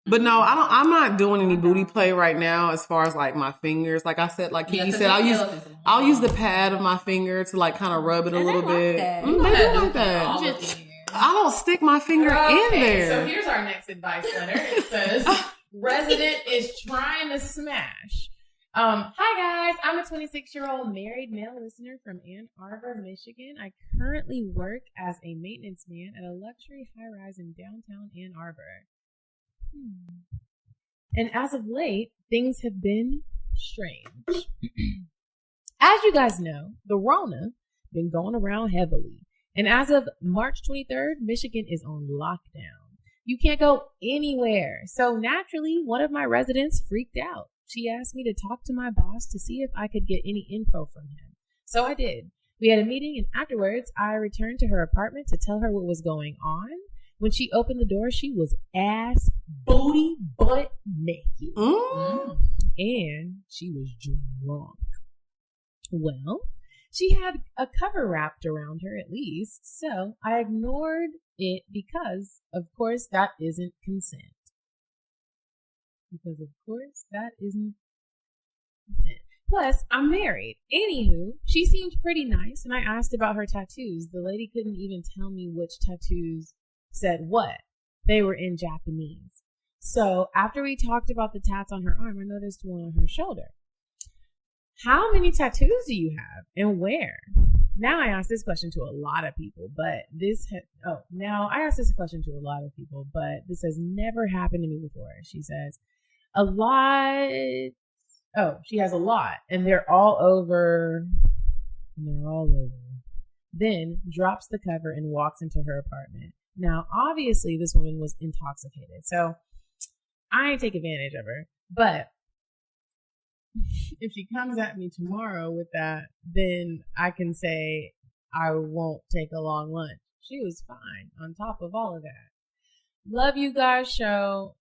But no, I'm not doing any booty play right now as far as my fingers. Like I said, Kiki said, I'll use the pad of my finger to kind of rub it a little bit. They do like that. I don't stick my finger in there. So here's our next advice letter. It says, resident is trying to smash. Hi guys, I'm a 26-year-old married male listener from Ann Arbor, Michigan. I currently work as a maintenance man at a luxury high-rise in downtown Ann Arbor. And as of late, things have been strange. As you guys know, the Rona been going around heavily. And as of March 23rd, Michigan is on lockdown. You can't go anywhere. So naturally, one of my residents freaked out. She asked me to talk to my boss to see if I could get any info from him. So I did. We had a meeting, and afterwards, I returned to her apartment to tell her what was going on. When she opened the door, she was ass, booty, butt naked. And she was drunk. Well, she had a cover wrapped around her at least, so I ignored it because, of course, that isn't consent. Plus, I'm married. Anywho, she seemed pretty nice, and I asked about her tattoos. The lady couldn't even tell me which tattoos said what. They were in Japanese. So after we talked about the tats on her arm, I noticed one on her shoulder. How many tattoos do you have and where? Now I asked this question to a lot of people, but this has never happened to me before. She says a lot. Oh, she has a lot, and they're all over. Then drops the cover and walks into her apartment. Now, obviously, this woman was intoxicated, so I ain't take advantage of her. But if she comes at me tomorrow with that, then I can say I won't take a long lunch. She was fine on top of all of that. Love you guys, show.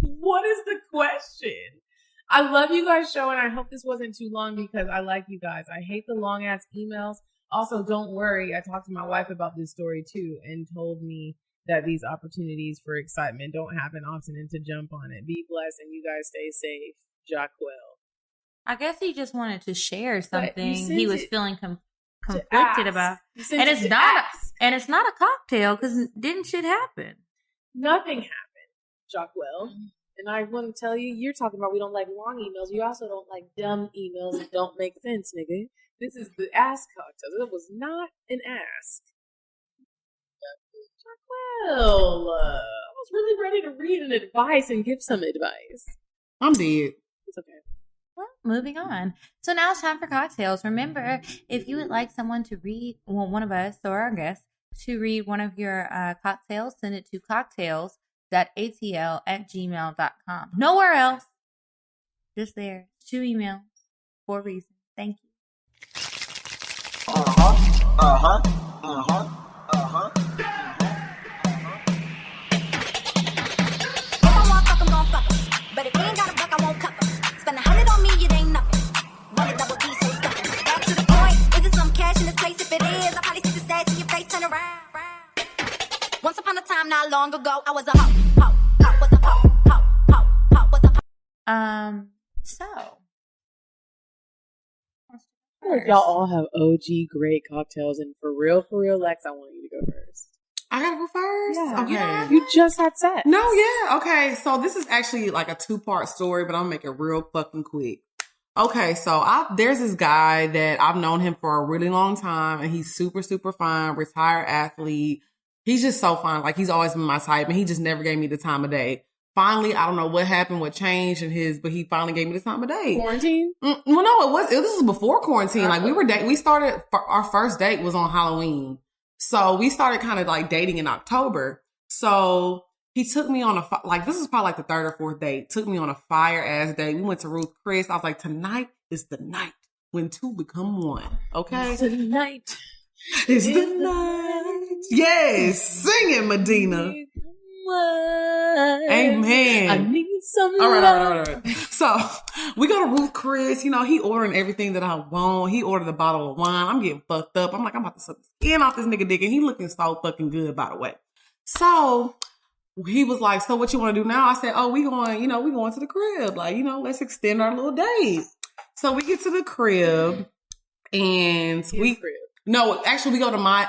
What is the question? I love you guys, show, and I hope this wasn't too long because I like you guys. I hate the long ass emails. Also, don't worry. I talked to my wife about this story too and told me that these opportunities for excitement don't happen often and to jump on it. Be blessed and you guys stay safe. Jacquel. I guess he just wanted to share something he was feeling conflicted about. And it's not a cocktail because didn't shit happen? Nothing happened, Jacquel. And I want to tell you, you're talking about we don't like long emails. You also don't like dumb emails that don't make sense, nigga. This is the ask cocktail. It was not an ask. Well, I was really ready to read an advice and give some advice. I'm dead. It's okay. Well, moving on. So now it's time for cocktails. Remember, if you would like someone to read, well, one of us or our guests to read one of your cocktails, send it to cocktails.atl@gmail.com. Nowhere else. Just there. 2 emails for a reason. Thank you. But if you ain't got a buck, I won't cover. Spend 100 on me, it ain't nothing. Run a double D, so stuff. Back to the point. Is it some cash in this place? If it is, I'll probably stick the stats in your face, turn around. Once upon a time, not long ago, I was a hoe. Was a hoe. Was a hoe. So. I feel like y'all all have OG great cocktails, and for real, Lex, I want you to go first. I gotta go first? Yeah. Okay. You just had sex. No, yeah. Okay. So this is actually like a 2-part story, but I'll make it real fucking quick. Okay. So there's this guy that I've known him for a really long time, and he's super, super fine, retired athlete. He's just so fine. Like, he's always been my type, and he just never gave me the time of day. Finally, I don't know what happened, what changed but he finally gave me the time of day. Quarantine? Well, no, this was before quarantine. Like, we started, our first date was on Halloween. So we started kind of like dating in October. So he took me on this is probably like the 3rd or 4th date. Took me on a fire ass date. We went to Ruth Chris. I was like, tonight is the night when 2 become 1. Okay? Tonight is the night. Yes. Sing it, Medina. Amen. I need some all love. right. So we go to Ruth Chris. You know, he ordering everything that I want. He ordered a bottle of wine. I'm getting fucked up. I'm like, I'm about to suck the skin off this nigga dick. And he looking so fucking good, by the way. So he was like, so what you want to do now? I said, we going to the crib. Like, let's extend our little date. So we get to the crib and no, actually we go to my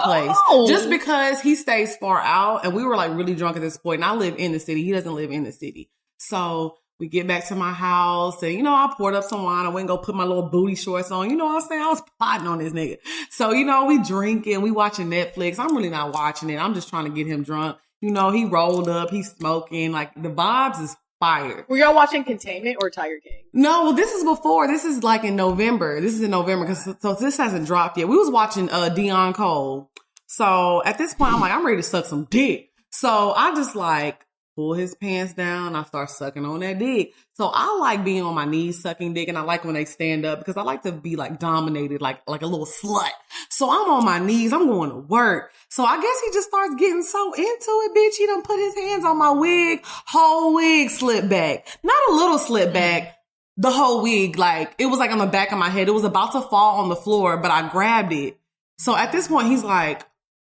place just because he stays far out and we were like really drunk at this point. And I live in the city. He doesn't live in the city. So we get back to my house and, I poured up some wine. I went and go put my little booty shorts on. You know what I'm saying? I was plotting on this nigga. So, we drinking, we watching Netflix. I'm really not watching it. I'm just trying to get him drunk. He rolled up, he's smoking. Like, the vibes is fire. Were y'all watching Containment or Tiger King? No, well, this is before. This is like in November. This is in November so this hasn't dropped yet. We was watching Drea Nicole. So at this point, I'm like, I'm ready to suck some dick. So I just like pull his pants down. I start sucking on that dick. So I like being on my knees sucking dick, and I like when they stand up because I like to be like dominated, like a little slut. So I'm on my knees. I'm going to work. So I guess he just starts getting so into it, bitch. He done put his hands on my wig. Whole wig slipped back. Not a little slip back. The whole wig, like, it was like on the back of my head. It was about to fall on the floor, but I grabbed it. So at this point, he's like,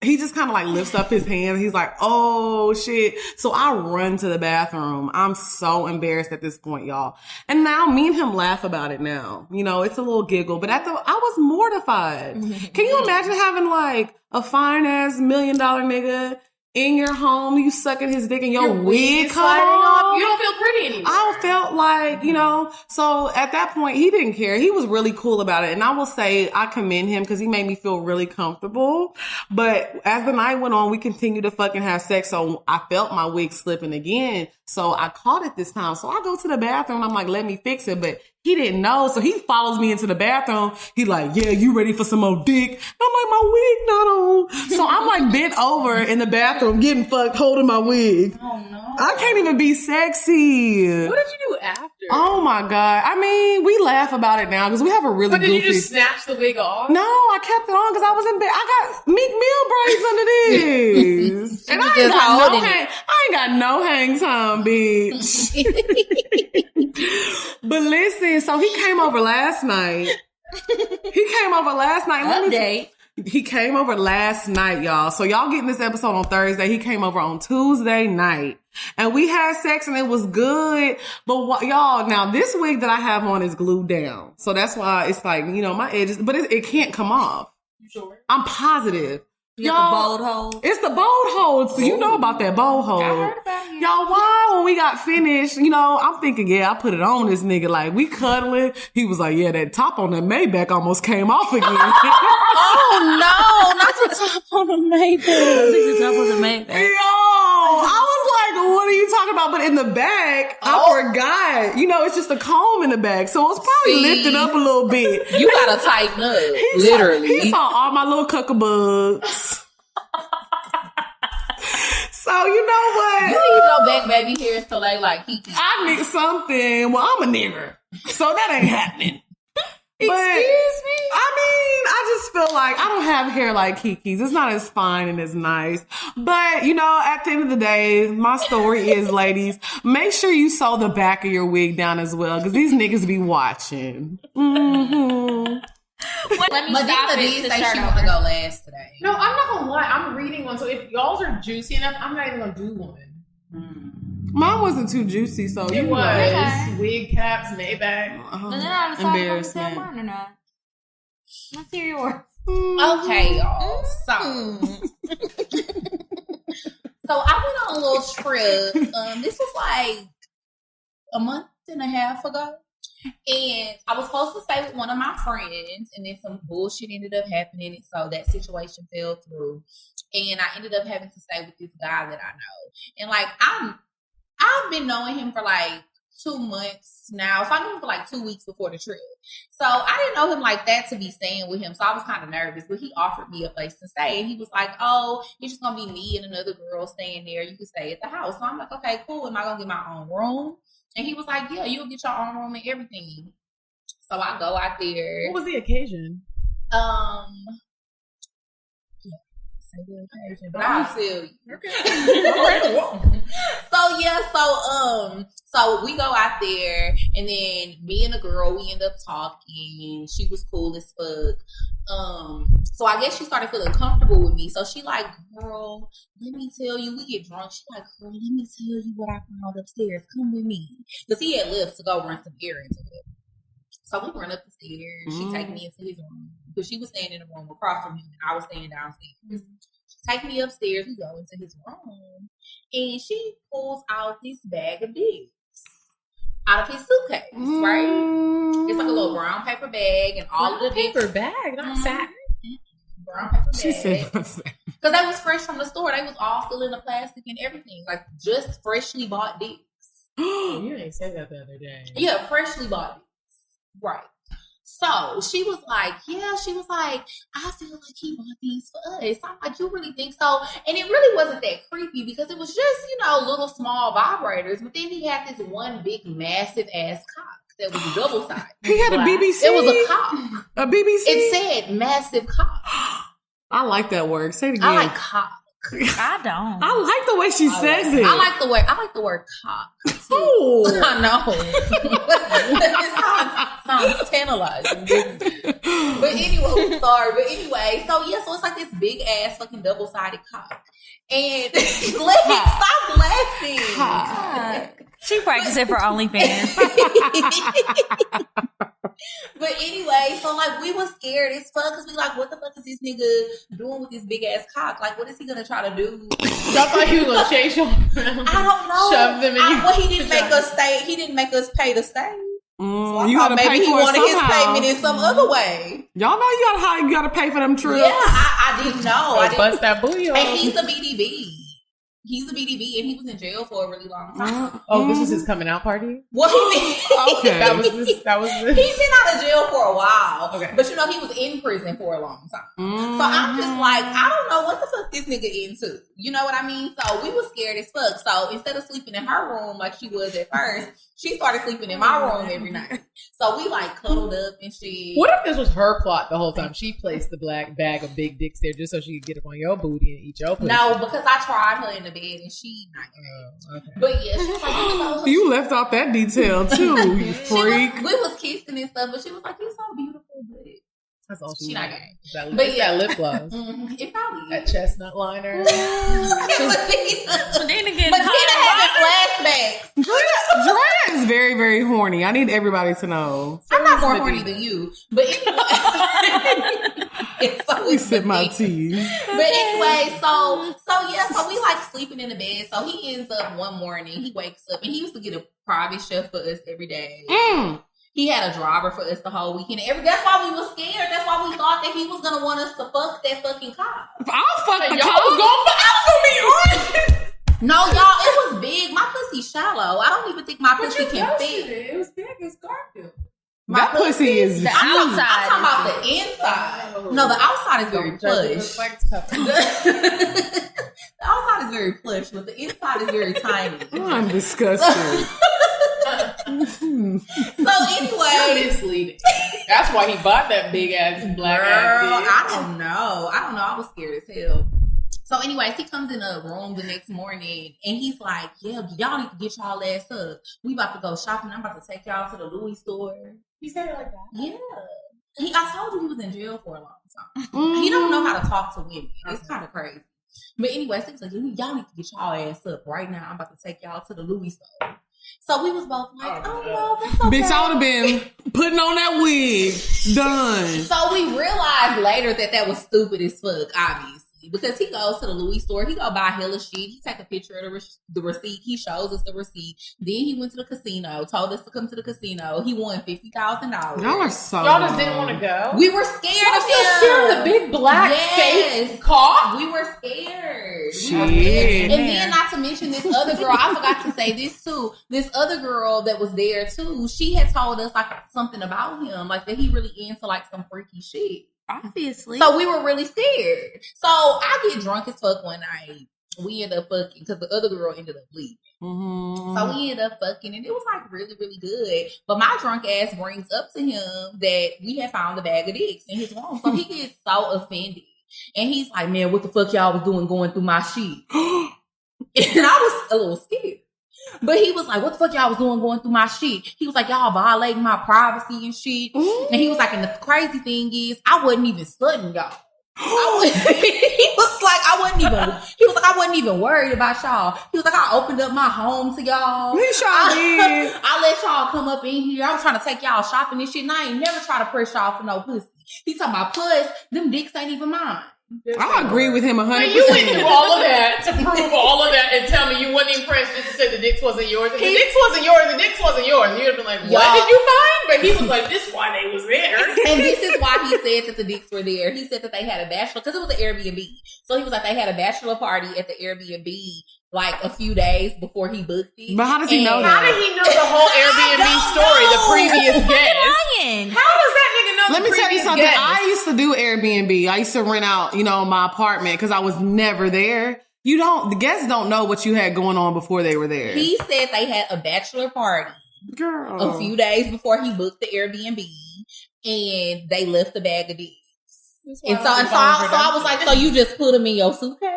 he just kind of like lifts up his hand. He's like, oh shit. So I run to the bathroom. I'm so embarrassed at this point, y'all. And now me and him laugh about it now. It's a little giggle, but I was mortified. Can you imagine having like a fine ass $1 million nigga in your home, you sucking his dick and your wig come off? You don't feel pretty anymore. I felt like, so at that point, he didn't care. He was really cool about it. And I will say I commend him because he made me feel really comfortable. But as the night went on, we continued to fucking have sex. So I felt my wig slipping again. So I caught it this time. So I go to the bathroom. I'm like, let me fix it. But he didn't know. So he follows me into the bathroom. He like, yeah, you ready for some more dick? And I'm like, my wig not on. So I'm like bent over in the bathroom getting fucked, holding my wig. Oh no. I can't even be sexy. What did you do after? Oh my God. I mean, we laugh about it now because we have a really But did goofy... you just snatch the wig off? No, I kept it on because I was in bed. I got Meek Mill braids under this. And I ain't got no hang time, bitch. But listen, so he came over last night. Update. He came over last night, y'all. So y'all getting this episode on Thursday. He came over on Tuesday night. And we had sex and it was good. But y'all, now this wig that I have on is glued down. So that's why it's like, my edges, but it can't come off. You sure? I'm positive. You got the bold hole? It's the bold hole. So you know about that bold hole. I heard about it. Y'all, why when we got finished, I'm thinking, yeah, I put it on this nigga. Like, we cuddling. He was like, yeah, that top on the Maybach almost came off again. Oh, no, not the top on the Maybach. I think the top on the Maybach. Yo, I was like, what one you talking about, but in the back, I forgot. You know, it's just a comb in the back, so it's probably lifted up a little bit. You gotta tighten up, literally. He saw all my little cuckabugs. So you know what? You need your back baby hairs to lay like Kiki. I need something. Well, I'm a nigger, so that ain't happening. But, Excuse me? I mean, I just feel like I don't have hair like Kiki's. It's not as fine and as nice. But, you know, at the end of the day, my story is, ladies, make sure you sew the back of your wig down as well, because these niggas be watching. Mm-hmm. Let me stop it did to say start she over. want to go last today. No, I'm not gonna lie. I'm reading one, so if y'all's are juicy enough, I'm not even gonna do one. Mine wasn't too juicy, so It you was Okay. wig caps, Maybach. And then I decided if I'm gonna Embarrassment. sell mine or not. Let's hear yours. Okay, y'all. So, I went on a little trip. This was like a month and a half ago. And I was supposed to stay with one of my friends, and then some bullshit ended up happening, and so that situation fell through. And I ended up having to stay with this guy that I know. And like I've been knowing him for like 2 months now. So I knew him for like 2 weeks before the trip. So I didn't know him like that to be staying with him. So I was kind of nervous, but he offered me a place to stay. And he was like, oh, it's just going to be me and another girl staying there. You can stay at the house. So I'm like, okay, cool. Am I going to get my own room? And he was like, yeah, you'll get your own room and everything. So I go out there. What was the occasion? Say the occasion, but I'll tell you. Okay. So we go out there, and then me and the girl, we end up talking. She was cool as fuck. So I guess she started feeling comfortable with me. So she like, girl, let me tell you, we get drunk. She like, girl, let me tell you what I found upstairs. Come with me. Because he had left to go run some errands with him. So we run up the stairs. She take me into his room. Because she was staying in the room across from him, and I was staying downstairs. She take me upstairs. We go into his room. And she pulls out this bag of dicks out of his suitcase, right? It's like a little brown paper bag, and all of the dicks. Paper bag, not satin. Brown paper bag. She said, Because they was fresh from the store. They was all still in the plastic and everything. Like, just freshly bought dicks. You didn't say that the other day. Yeah, freshly bought dicks. Right. So she was like, I feel like he bought these for us. I'm like, you really think so? And it really wasn't that creepy because it was just, little small vibrators. But then he had this one big, massive ass cock that was double sided. he had a BBC? It was a cock. A BBC? It said massive cock. I like that word. Say it again. I like cock. I don't. I like the way she says it. I like the word cock. Oh. I know. It sounds tantalizing. But anyway, sorry. But anyway, so it's like this big ass fucking double sided cock. And stop laughing. God. She practiced it for OnlyFans. But anyway, so like we was scared as fuck because we like, what the fuck is this nigga doing with this big ass cock? Like, what is he gonna try to do? Y'all thought he was gonna chase you. I don't know. Shove them in Well, he didn't make us stay. He didn't make us pay to stay. So you gotta maybe pay he for it wanted his somehow. payment in some other way. Y'all know you gotta pay for them trips. Yeah, I didn't know. I didn't. Bust that booty And hole. he's a BDB. He's a BDB, and he was in jail for a really long time. Oh, this was his coming out party? Well, Okay. That was this. He's been out of jail for a while. Okay. But he was in prison for a long time. So I'm just like, I don't know what the fuck this nigga into. You know what I mean? So we was scared as fuck. So instead of sleeping in her room like she was at first, she started sleeping in my room every night. So we like cuddled up and shit. What if this was her plot the whole time? She placed the black bag of big dicks there just so she could get up on your booty and eat your pussy. No, because I tried her in the bed and she not Oh, okay. But yeah, she was like, so You left out that detail too, you freak. we was kissing and stuff, but she was like, "You're so beautiful," but That's all she not gay. That, But yeah. that lip gloss. It probably That chestnut liner. but then again, having flashbacks. Drea is very, very horny. I need everybody to know. I'm not more horny than you, but anyway. It's Let me sip my tea. But anyway, so we like sleeping in the bed. So he ends up one morning, he wakes up and he used to get a private chef for us every day. He had a driver for us the whole weekend. That's why we was scared. That's why we thought that he was gonna want us to fuck that fucking cop. I'll fuck the Y'all cop. was going for No, y'all, it was big. My pussy shallow. I don't even think my pussy can fit. It was big as Garfield. My pussy is the I'm outside. talking about the inside. No, the outside is very plush. The outside is very plush, but the inside is very tiny. I'm disgusted. So anyway, misleading. That's why he bought that big ass black ass dick. I don't know. I was scared as hell. So anyways, he comes in a room the next morning and he's like, yeah, y'all need to get y'all ass up. We about to go shopping. I'm about to take y'all to the Louis store. He said it like that? Yeah. I told you he was in jail for a long time. He don't know how to talk to women. It's kind of crazy. But anyways, he was like, y'all need to get y'all ass up right now. I'm about to take y'all to the Louis store. So we was both like, oh no, that's okay. Bitch, I would have been putting on that wig. Done. So we realized later that was stupid as fuck, obviously. Because he goes to the Louis store, he go buy hella shit. He take a picture of the receipt. He shows us the receipt. Then he went to the casino, told us to come to the casino. He won $50,000. Y'all are so. Y'all just didn't want to go. We were scared of him. Scared of the big black fake cock. We were scared. Shit. And then, not to mention this other girl. I forgot to say this too. This other girl that was there too. She had told us like something about him, like that he really into like some freaky shit. Obviously. So we were really scared. So I get drunk as fuck one night. We end up fucking because the other girl ended up leaving. Mm-hmm. So we ended up fucking and it was like really, really good. But my drunk ass brings up to him that we had found a bag of dicks in his room. So he gets so offended. And he's like, man, what the fuck y'all was doing going through my shit? And I was a little scared. But he was like, what the fuck y'all was doing going through my shit? He was like, y'all violating my privacy and shit. Mm-hmm. And he was like, and the crazy thing is, I wasn't even studying y'all. He was like, I wasn't even worried about y'all. He was like, I opened up my home to y'all. I let y'all come up in here. I was trying to take y'all shopping and shit. And I ain't never try to press y'all for no pussy. He talking about plus, them dicks ain't even mine. I agree with him 100%. But you went through all of that to prove all of that and tell me you wasn't impressed just to say the dicks wasn't yours. If the dicks wasn't yours, the dicks wasn't yours. And you'd have been like, what did you find? But he was like, this is why they was there. And this is why he said that the dicks were there. He said that they had a bachelor, because it was an Airbnb. So he was like, they had a bachelor party at the Airbnb like a few days before he booked it. But how does he know that? How did he know the whole Airbnb story, the previous guest? How does that nigga know? Let me tell you something. Guest? I used to do Airbnb. I used to rent out, my apartment because I was never there. The guests don't know what you had going on before they were there. He said they had a bachelor party. Girl. A few days before he booked the Airbnb, and they left the bag of dicks. And so I was like, so you just put them in your suitcase?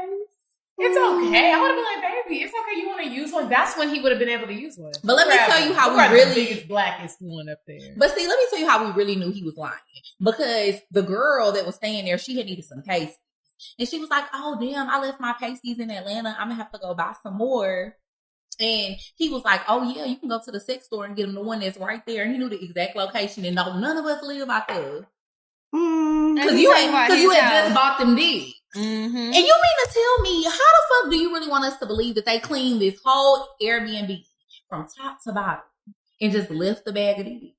It's okay. I would have been like, baby, it's okay. You want to use one? That's when he would have been able to use one. But let me tell you how we really the biggest blackest one up there. But see, let me tell you how we really knew he was lying, because the girl that was staying there, she had needed some pasties, and she was like, "Oh damn, I left my pasties in Atlanta. I'm gonna have to go buy some more." And he was like, "Oh yeah, you can go to the sex store and get him the one that's right there." And he knew the exact location, and no, none of us live out there. Because you had just bought them dicks. Mm-hmm. And you mean to tell me, how the fuck do you really want us to believe that they cleaned this whole Airbnb from top to bottom and just left the bag of dicks?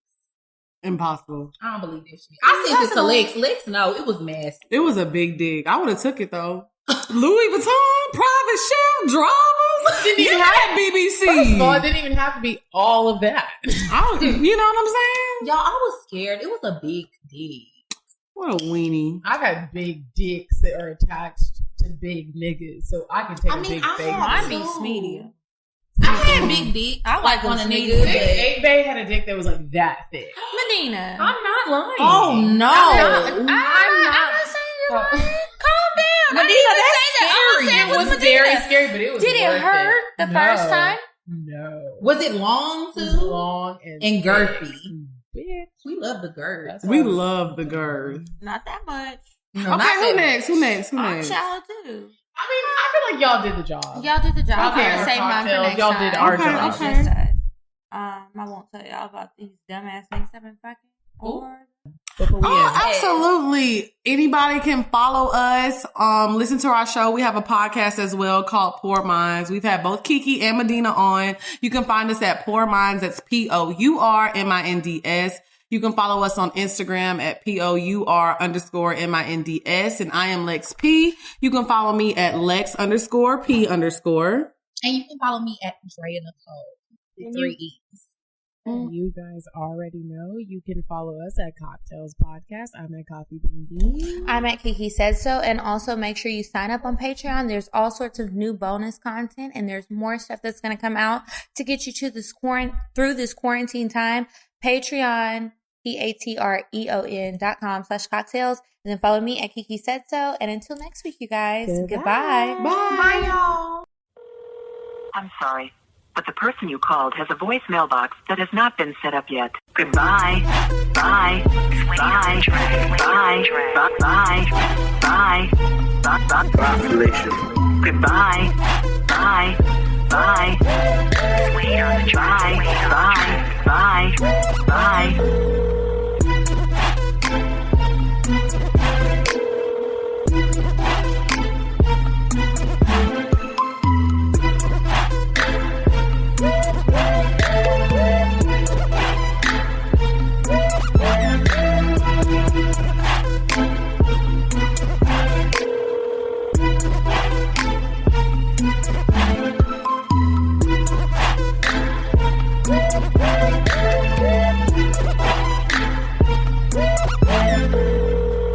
Impossible. I don't believe this shit. I sent this to Lex. Lex, no, it was messy. It was a big dig. I would have took it though. Louis Vuitton, private chef, dramas. Didn't even have BBC. First of all, it didn't even have to be all of that. You know what I'm saying? Y'all, I was scared. It was a big dig. What a weenie. I got big dicks that are attached to big niggas, so I can take a big thing. Mine be medium. I had big dick. I like on a nigga. 6'8" Bay had a dick that was like that thick. Medina. I'm not lying. Oh no. I'm not saying you're lying. Calm down. Medina, that's scary. It was very scary, but it was Did it hurt the first time? No. Was it long too? It was long and girthy. Bitch. We love the girth. We love the girth. Not that much. No, okay, who next? I'm shallow too. I mean, I feel like y'all did the job. Y'all did the job. Okay, I'll save mine for next y'all time. did our job. Okay. I won't tell y'all about these dumbass niggas I've been fucking. Or absolutely. Anybody can follow us. Listen to our show. We have a podcast as well called Poor Minds. We've had both Kiki and Medina on. You can find us at Poor Minds. That's POURMINDS. You can follow us on Instagram at POUR_MINDS. And I am Lex P. You can follow me at Lex_P_. And you can follow me at Drea Nicole with 3 E's. And you guys already know you can follow us at Cocktails Podcast. I'm at Coffee Bean Bean. I'm at Kiki Said So. And also make sure you sign up on Patreon. There's all sorts of new bonus content, and there's more stuff that's going to come out to get you to this through this quarantine time. Patreon, patreon.com/cocktails. And then follow me at Kiki Said So. And until next week, you guys, goodbye. Bye, y'all. I'm sorry, but the person you called has a voicemail box that has not been set up yet. Goodbye. Bye. Bye. Bye. Bye. Bye. Bye. Population. Goodbye. Bye. Bye. Bye. Bye. Bye.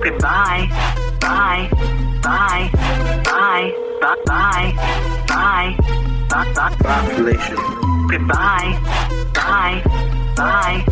Goodbye. Bye. Bye. Bye. Bye. Bye. Bye. Population. Goodbye. Bye. Bye.